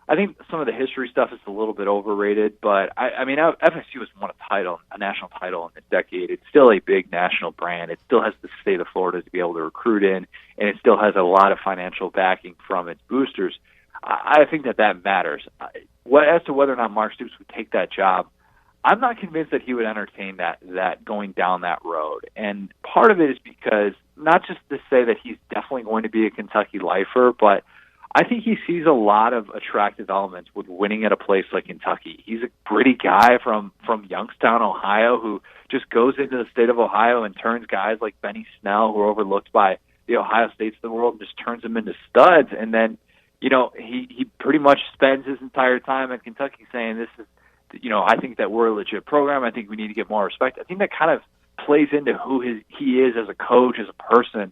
I think some of the history stuff is a little bit overrated, but FSU has won a national title in this decade. It's still a big national brand. It still has the state of Florida to be able to recruit in, and it still has a lot of financial backing from its boosters. I think that matters. As to whether or not Mark Stoops would take that job, I'm not convinced that he would entertain that going down that road. And part of it is because, not just to say that he's definitely going to be a Kentucky lifer, but I think he sees a lot of attractive elements with winning at a place like Kentucky. He's a gritty guy from Youngstown, Ohio, who just goes into the state of Ohio and turns guys like Benny Snell, who are overlooked by the Ohio States of the world, and just turns them into studs. And then, he pretty much spends his entire time at Kentucky saying, this is, I think that we're a legit program. I think we need to get more respect. I think that kind of plays into who he is as a coach, as a person.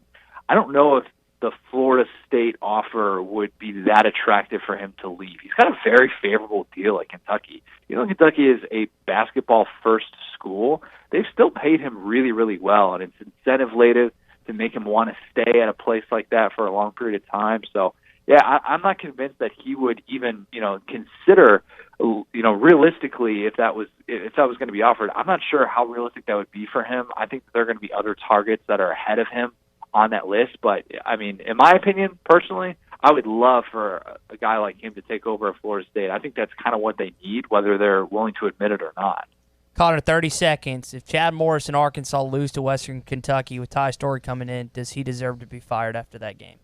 I don't know if the Florida State offer would be that attractive for him to leave. He's got a very favorable deal at Kentucky. Kentucky is a basketball-first school. They've still paid him really, really well, and it's incentive-laden to make him want to stay at a place like that for a long period of time. So, yeah, I'm not convinced that he would even, consider, realistically, if that was going to be offered. I'm not sure how realistic that would be for him. I think there are going to be other targets that are ahead of him on that list. But, I mean, in my opinion, personally, I would love for a guy like him to take over at Florida State. I think that's kind of what they need, whether they're willing to admit it or not. Connor, 30 seconds. If Chad Morris and Arkansas lose to Western Kentucky with Ty Storey coming in, does he deserve to be fired after that game?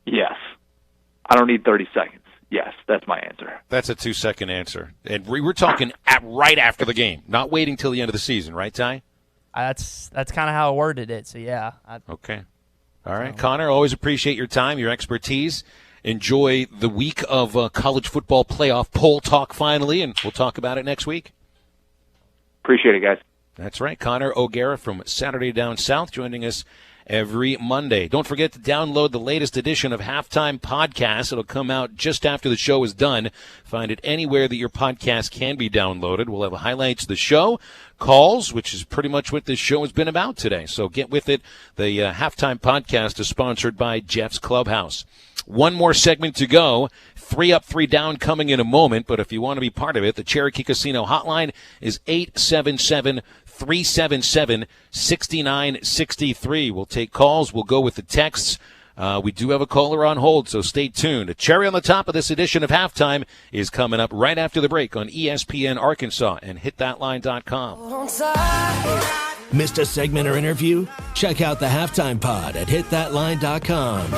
Yes. I don't need 30 seconds. Yes, that's my answer. That's a 2-second answer. And we're talking right after the game, not waiting till the end of the season, right, Ty? That's kind of how I worded it, so yeah. Okay. All right. Connor, always appreciate your time, your expertise. Enjoy the week of college football playoff poll talk finally, and we'll talk about it next week. Appreciate it, guys. That's right. Connor O'Gara from Saturday Down South joining us every Monday. Don't forget to download the latest edition of Halftime Podcast. It'll come out just after the show is done. Find it anywhere that your podcast can be downloaded. We'll have highlights of the show, calls, which is pretty much what this show has been about today. So get with it. The Halftime Podcast is sponsored by Jeff's Clubhouse. One more segment to go. 3 up, 3 down coming in a moment. But if you want to be part of it, the Cherokee Casino hotline is 877-377-6963. We'll take calls. We'll go with the texts. We do have a caller on hold, so stay tuned. A cherry on the top of this edition of Halftime is coming up right after the break on ESPN Arkansas and hitthatline.com. Missed a segment or interview? Check out the Halftime Pod at hitthatline.com.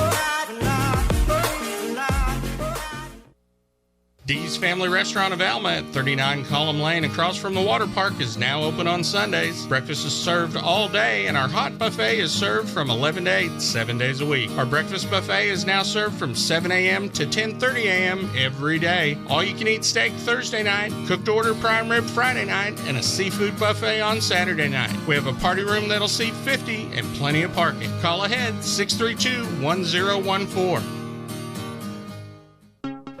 Dee's Family Restaurant of Alma at 39 Column Lane across from the water park is now open on Sundays. Breakfast is served all day, and our hot buffet is served from 11 to 8, 7 days a week. Our breakfast buffet is now served from 7 a.m. to 10:30 a.m. every day. All-you-can-eat steak Thursday night, cooked order prime rib Friday night, and a seafood buffet on Saturday night. We have a party room that'll seat 50 and plenty of parking. Call ahead, 632-1014.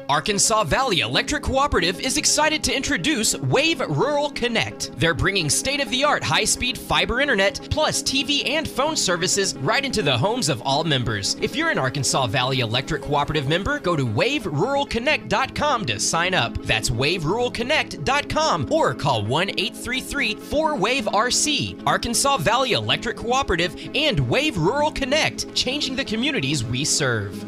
Arkansas Valley Electric Cooperative is excited to introduce Wave Rural Connect. They're bringing state-of-the-art high-speed fiber internet plus TV and phone services right into the homes of all members. If you're an Arkansas Valley Electric Cooperative member, go to waveruralconnect.com to sign up. That's waveruralconnect.com or call 1-833-4WAVE-RC. Arkansas Valley Electric Cooperative and Wave Rural Connect, changing the communities we serve.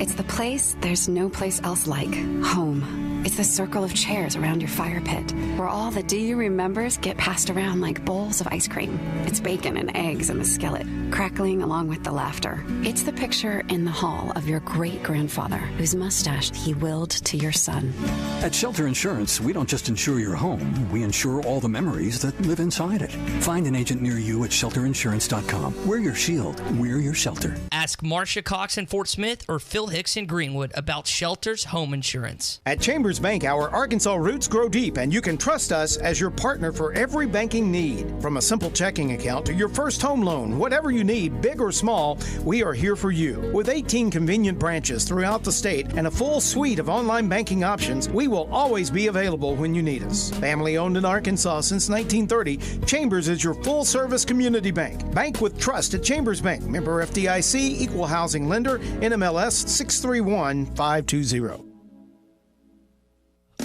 It's the place there's no place else like. Home. It's the circle of chairs around your fire pit, where all the do you remembers get passed around like bowls of ice cream. It's bacon and eggs in the skillet, crackling along with the laughter. It's the picture in the hall of your great-grandfather, whose mustache he willed to your son. At Shelter Insurance, we don't just insure your home, we insure all the memories that live inside it. Find an agent near you at shelterinsurance.com. We're your shield. We're your shelter. Ask Marcia Cox in Fort Smith or Phil Hicks in Greenwood about Shelter's home insurance. At Chambers Bank, our Arkansas roots grow deep, and you can trust us as your partner for every banking need. From a simple checking account to your first home loan, whatever you need, big or small, we are here for you. With 18 convenient branches throughout the state and a full suite of online banking options, we will always be available when you need us. Family owned in Arkansas since 1930, Chambers is your full-service community bank. Bank with trust at Chambers Bank. Member FDIC, equal housing lender, NMLS 631520.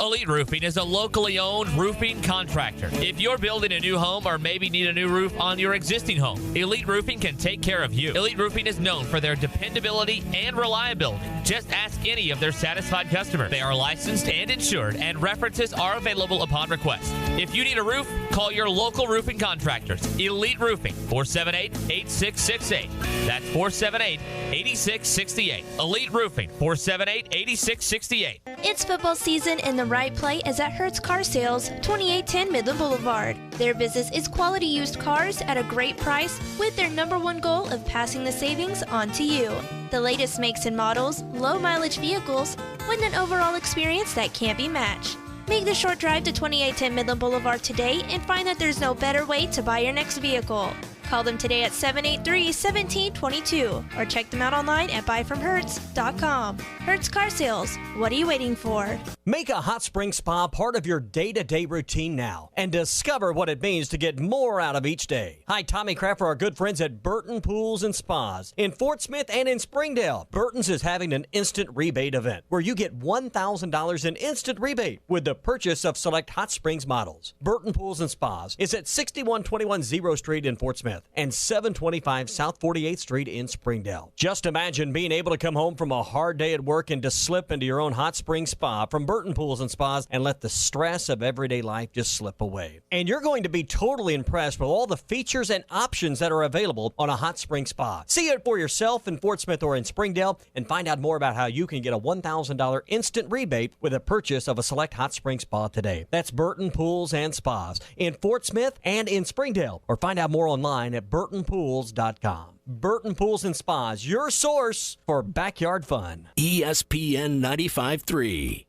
Elite Roofing is a locally owned roofing contractor. If you're building a new home or maybe need a new roof on your existing home, Elite Roofing can take care of you. Elite Roofing is known for their dependability and reliability. Just ask any of their satisfied customers. They are licensed and insured, and references are available upon request. If you need a roof, call your local roofing contractors. Elite Roofing, 478-8668. That's 478-8668. Elite Roofing, 478-8668. It's football season, and the right play is at Hertz Car Sales, 2810 Midland Boulevard. Their business is quality used cars at a great price, with their #1 goal of passing the savings on to you. The latest makes and models, low mileage vehicles, with an overall experience that can't be matched. Make the short drive to 2810 Midland Boulevard today and find that there's no better way to buy your next vehicle. Call them today at 783-1722 or check them out online at buyfromhertz.com. Hertz Car Sales. What are you waiting for? Make a hot spring spa part of your day-to-day routine now and discover what it means to get more out of each day. Hi, Tommy Kraft for our good friends at Burton Pools and Spas in Fort Smith and in Springdale. Burton's is having an instant rebate event where you get $1,000 in instant rebate with the purchase of select hot springs models. Burton Pools and Spas is at 6121 Zero Street in Fort Smith and 725 South 48th Street in Springdale. Just imagine being able to come home from a hard day at work and to slip into your own hot spring spa from Burton Pools and Spas and let the stress of everyday life just slip away. And you're going to be totally impressed with all the features and options that are available on a hot spring spa. See it for yourself in Fort Smith or in Springdale and find out more about how you can get a $1,000 instant rebate with a purchase of a select hot spring spa today. That's Burton Pools and Spas in Fort Smith and in Springdale, or find out more online at burtonpools.com. Burton Pools and Spas, your source for backyard fun. ESPN 95.3.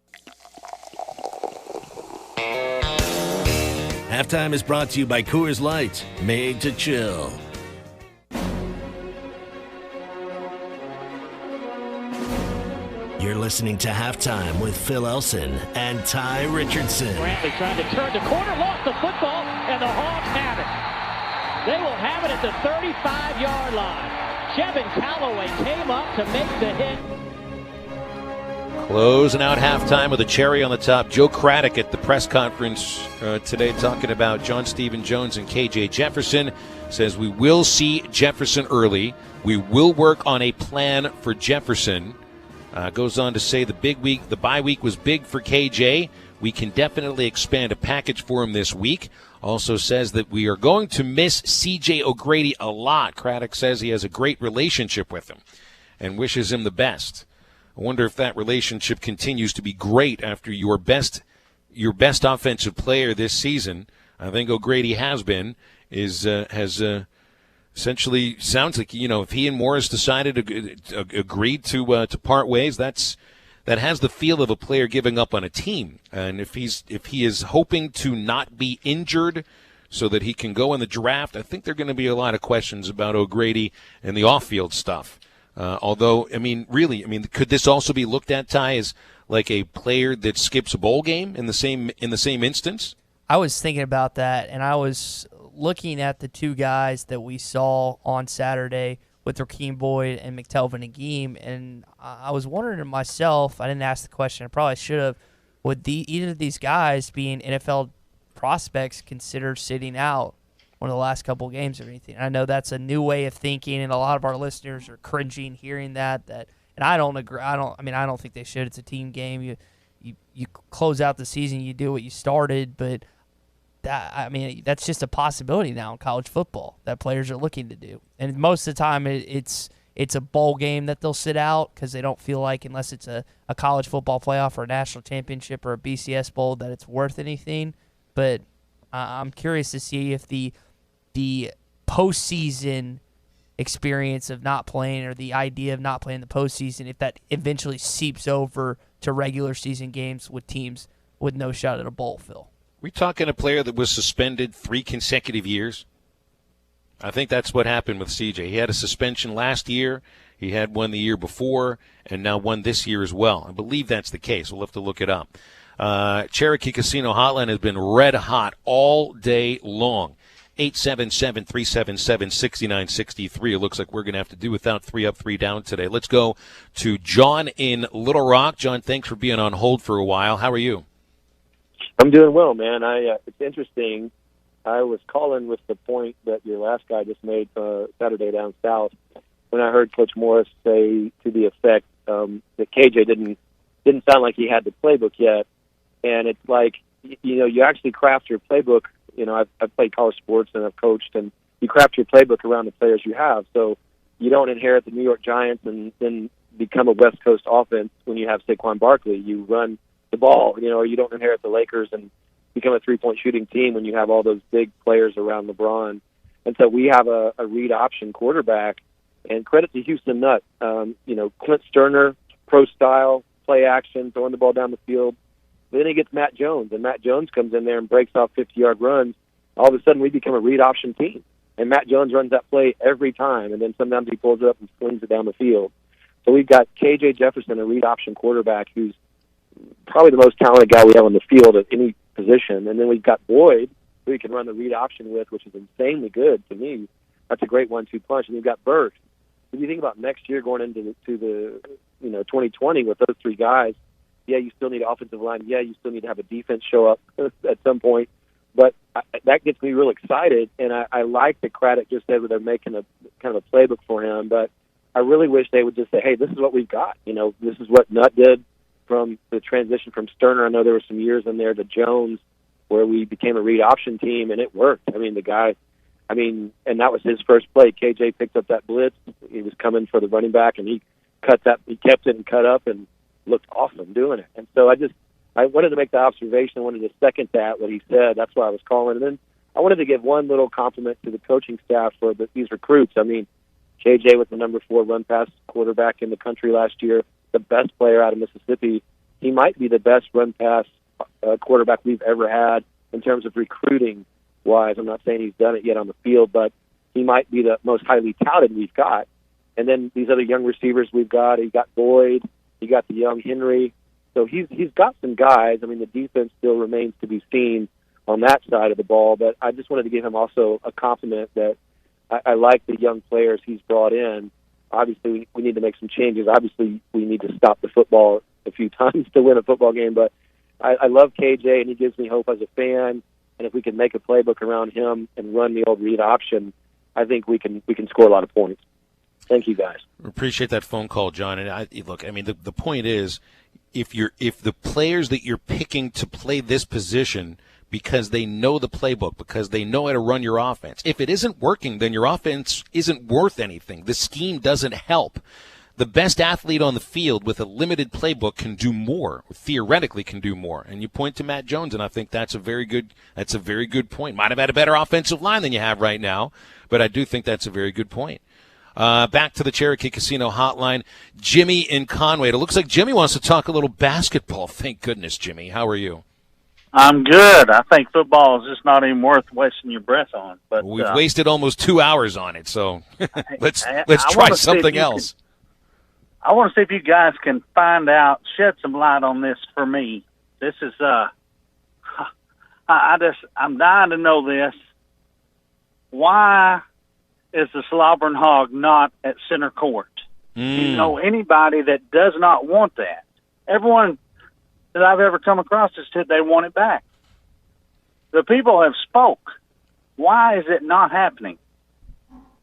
Halftime is brought to you by Coors Light, made to chill. You're listening to Halftime with Phil Elson and Ty Richardson. Brantley trying to turn the corner, lost the football, and the Hawks have it. They will have it at the 35-yard line. Jevin Calloway came up to make the hit. Closing out halftime with a cherry on the top. Joe Craddock at the press conference today talking about John Stephen Jones and KJ Jefferson. Says we will see Jefferson early. We will work on a plan for Jefferson. Goes on to say the bye week was big for KJ. We can definitely expand a package for him this week. Also says that we are going to miss C.J. O'Grady a lot. Craddock says he has a great relationship with him and wishes him the best. I wonder if that relationship continues to be great after your best offensive player this season, I think O'Grady has been, essentially sounds like, if he and Morris decided to agreed to part ways, that has the feel of a player giving up on a team. And if he is hoping to not be injured so that he can go in the draft, I think there are going to be a lot of questions about O'Grady and the off-field stuff. Although, could this also be looked at, Ty, as like a player that skips a bowl game in the same instance? I was thinking about that, and I was looking at the two guys that we saw on Saturday with Rakeem Boyd and McTelvin Agim, and I was wondering to myself, I didn't ask the question, I probably should have, would either of these guys being NFL prospects consider sitting out one of the last couple of games or anything? I know that's a new way of thinking, and a lot of our listeners are cringing hearing that, and I don't agree. I don't think they should. It's a team game. You close out the season, you do what you started, but that's just a possibility now in college football that players are looking to do. And most of the time it's a bowl game that they'll sit out because they don't feel like, unless it's a college football playoff or a national championship or a BCS bowl, that it's worth anything. But I'm curious to see if the postseason experience of not playing, or the idea of not playing the postseason, if that eventually seeps over to regular season games with teams with no shot at a bowl, Phil. We talking a player that was suspended 3 consecutive years? I think that's what happened with CJ. He had a suspension last year, he had one the year before, and now one this year as well. I believe that's the case. We'll have to look it up. Cherokee Casino Hotline has been red hot all day long. 877-377-6963. It looks like we're going to have to do without 3 up, 3 down today. Let's go to John in Little Rock. John, thanks for being on hold for a while. How are you? I'm doing well, man. It's interesting. I was calling with the point that your last guy just made Saturday down south when I heard Coach Morris say to the effect that KJ didn't sound like he had the playbook yet. And it's like, you actually craft your playbook. I've played college sports and I've coached, and you craft your playbook around the players you have. So you don't inherit the New York Giants and then become a West Coast offense when you have Saquon Barkley. You run the ball, or you don't inherit the Lakers and become a three-point shooting team when you have all those big players around LeBron. And so we have a read option quarterback, and credit to Houston Nutt. Clint Sterner, pro style, play action, throwing the ball down the field. Then he gets Matt Jones, and Matt Jones comes in there and breaks off 50-yard runs. All of a sudden, we become a read option team. And Matt Jones runs that play every time, and then sometimes he pulls it up and slings it down the field. So we've got KJ Jefferson, a read option quarterback, who's probably the most talented guy we have on the field at any position. And then we've got Boyd, who we can run the read option with, which is insanely good to me. That's a great 1-2 punch. And we've got Burks. If you think about next year going into the 2020 with those three guys, yeah, you still need an offensive line. Yeah, you still need to have a defense show up at some point. But that gets me real excited, and I like that Craddock just said they're making a kind of a playbook for him. But I really wish they would just say, hey, this is what we've got. This is what Nutt did from the transition from Sterner. I know there were some years in there to Jones where we became a read option team, and it worked. And that was his first play. KJ picked up that blitz. He was coming for the running back, and he kept it and cut up and looked awesome doing it. And so I wanted to make the observation. I wanted to second what he said. That's why I was calling. And then I wanted to give one little compliment to the coaching staff for these recruits. KJ was the number 4 run-pass quarterback in the country last year, the best player out of Mississippi. He might be the best run-pass quarterback we've ever had in terms of recruiting-wise. I'm not saying he's done it yet on the field, but he might be the most highly touted we've got. And then these other young receivers we've got, he got Boyd, he got the young Henry. So he's got some guys. The defense still remains to be seen on that side of the ball, but I just wanted to give him also a compliment that I like the young players he's brought in. Obviously, we need to make some changes. Obviously, we need to stop the football a few times to win a football game, but I love KJ, and he gives me hope as a fan, and if we can make a playbook around him and run the old read option, I think we can score a lot of points. Thank you, guys. Appreciate that phone call, John. And the point is, if the players that you're picking to play this position because they know the playbook, because they know how to run your offense, if it isn't working, then your offense isn't worth anything. The scheme doesn't help. The best athlete on the field with a limited playbook can do more, theoretically can do more. And you point to Matt Jones, and I think that's a very good point. Might have had a better offensive line than you have right now, but I do think that's a very good point. Back to the Cherokee Casino hotline. Jimmy in Conway. It looks like Jimmy wants to talk a little basketball. Thank goodness, Jimmy. How are you? I'm good. I think football is just not even worth wasting your breath on. But we've wasted almost 2 hours on it, so let's try something else. I want to see if you guys can shed some light on this for me. This is I'm dying to know this. Why is the Slobbering Hog not at center court? You know anybody that does not want that? Everyone that I've ever come across has said they want it back. The people have spoke. Why is it not happening?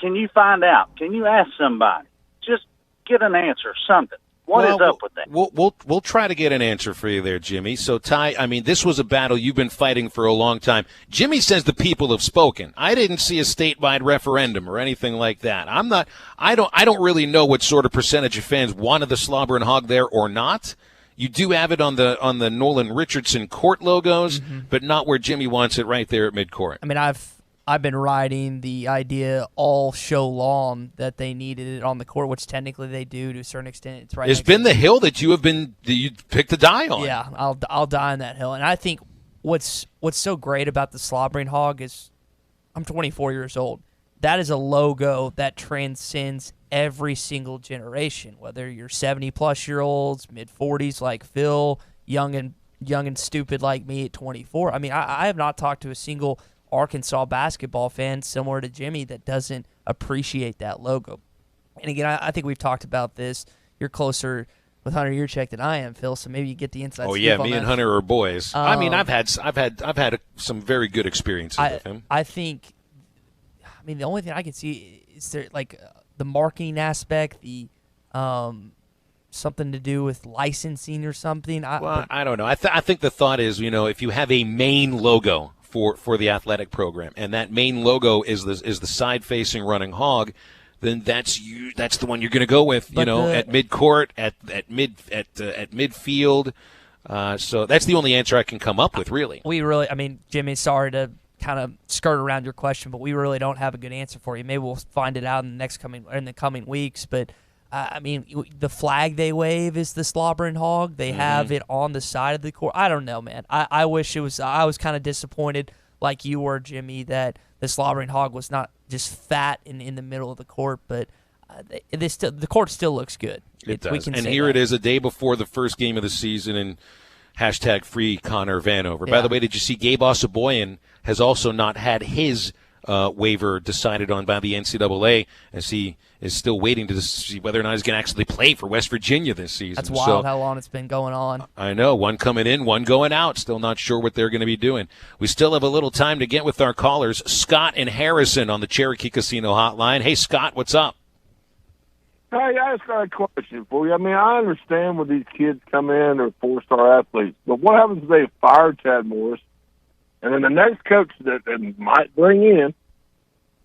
Can you find out? Can you ask somebody? Just get an answer, something. What is up with that? We'll try to get an answer for you there, Jimmy. So, Ty, this was a battle you've been fighting for a long time. Jimmy says the people have spoken. I didn't see a statewide referendum or anything like that. I don't really know what sort of percentage of fans wanted the Slobbering Hog there or not. You do have it on the Nolan Richardson court logos, but not where Jimmy wants it right there at midcourt. I've been riding the idea all show long that they needed it on the court, which technically they do to a certain extent. It's right. It's been the hill that you picked the die on. Yeah, I'll die on that hill. And I think what's so great about the Slobbering Hog is I'm 24 years old. That is a logo that transcends every single generation, whether you're 70-plus-year-olds, mid-40s like Phil, young and stupid like me at 24. I have not talked to a single Arkansas basketball fan similar to Jimmy that doesn't appreciate that logo. And again, I think we've talked about this. You're closer with Hunter Yurchek than I am, Phil. So maybe you get the inside. Oh scoop yeah, on me that. and Hunter are boys. I mean, I've had some very good experiences with him. I think. I mean, the only thing I can see is there like the marketing aspect, the something to do with licensing or something. I don't know. I think the thought is, if you have a main logo for the athletic program, and that main logo is the side-facing running hog, then that's the one you're going to go with. At midcourt, at midfield. So that's the only answer I can come up with, really. I mean, Jimmy, sorry to kind of skirt around your question, but we really don't have a good answer for you. Maybe we'll find it out in the coming weeks. But I mean, the flag they wave is the slobbering hog. They have it on the side of the court. I don't know, man. I wish it was. I was kind of disappointed, like you were, Jimmy, that the slobbering hog was not just fat in the middle of the court. But the court still looks good. It does. We can and say here that. it is, a day before the first game of the season, and hashtag free Connor Vanover. Yeah. By the way, did you see Gabe Osaboyan has also not had his waiver decided on by the NCAA, as he is still waiting to see whether or not he's going to actually play for West Virginia this season. That's wild how long it's been going on. I know. One coming in, one going out. Still not sure what they're going to be doing. We still have a little time to get with our callers. Scott and Harrison on the Cherokee Casino hotline. Hey, Scott, what's up? Hey, I just got a question for you. I mean, I understand when these kids come in, they're four-star athletes, but what happens if they fire Chad Morris, and then the next coach that they might bring in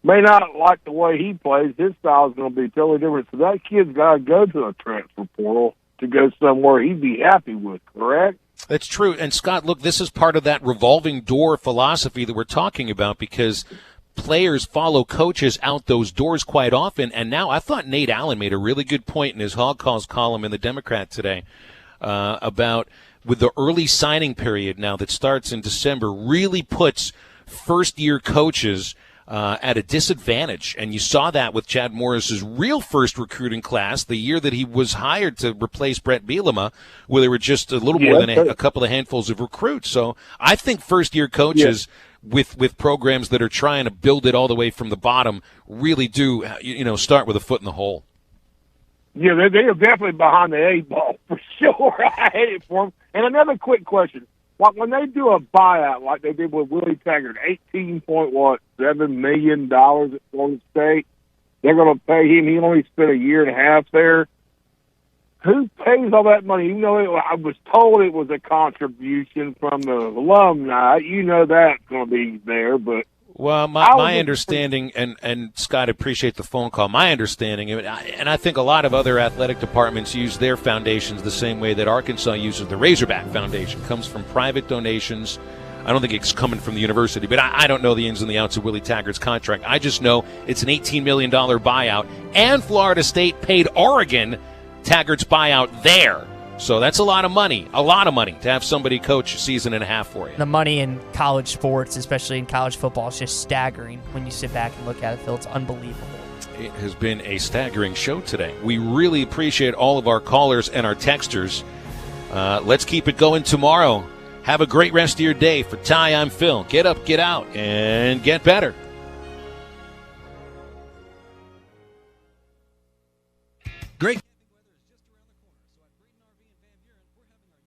may not like the way he plays? His style is going to be totally different. So that kid's got to go to the transfer portal to go somewhere he'd be happy with, correct? That's true. And, Scott, look, this is part of that revolving door philosophy that we're talking about, because players follow coaches out those doors quite often. And now I thought Nate Allen made a really good point in his Hog Calls column in the Democrat today about with the early signing period now that starts in December really puts first-year coaches at a disadvantage. And you saw that with Chad Morris's real first recruiting class, the year that he was hired to replace Brett Bielema, where there were just a little more than a couple of handfuls of recruits. So I think first-year coaches with programs that are trying to build it all the way from the bottom really do, start with a foot in the hole. Yeah, they are definitely behind the eight ball for sure. I hate it for them. And another quick question. When they do a buyout like they did with Willie Taggart, $18.7 million at Florida State, they're going to pay him. He only spent a year and a half there. Who pays all that money? Even though I was told it was a contribution from the alumni, that's going to be there. But well, my understanding, and Scott, appreciate the phone call. My understanding, and I think a lot of other athletic departments use their foundations the same way that Arkansas uses the Razorback Foundation. Comes from private donations. I don't think it's coming from the university, but I don't know the ins and the outs of Willie Taggart's contract. I just know it's an $18 million buyout, and Florida State paid Oregon Taggart's buyout there. So that's a lot of money to have somebody coach a season and a half for you. The money in college sports, especially in college football, is just staggering when you sit back and look at it, Phil. It's unbelievable. It has been a staggering show today. We really appreciate all of our callers and our texters. Let's keep it going tomorrow. Have a great rest of your day. For Ty, I'm Phil. Get up, get out, and get better.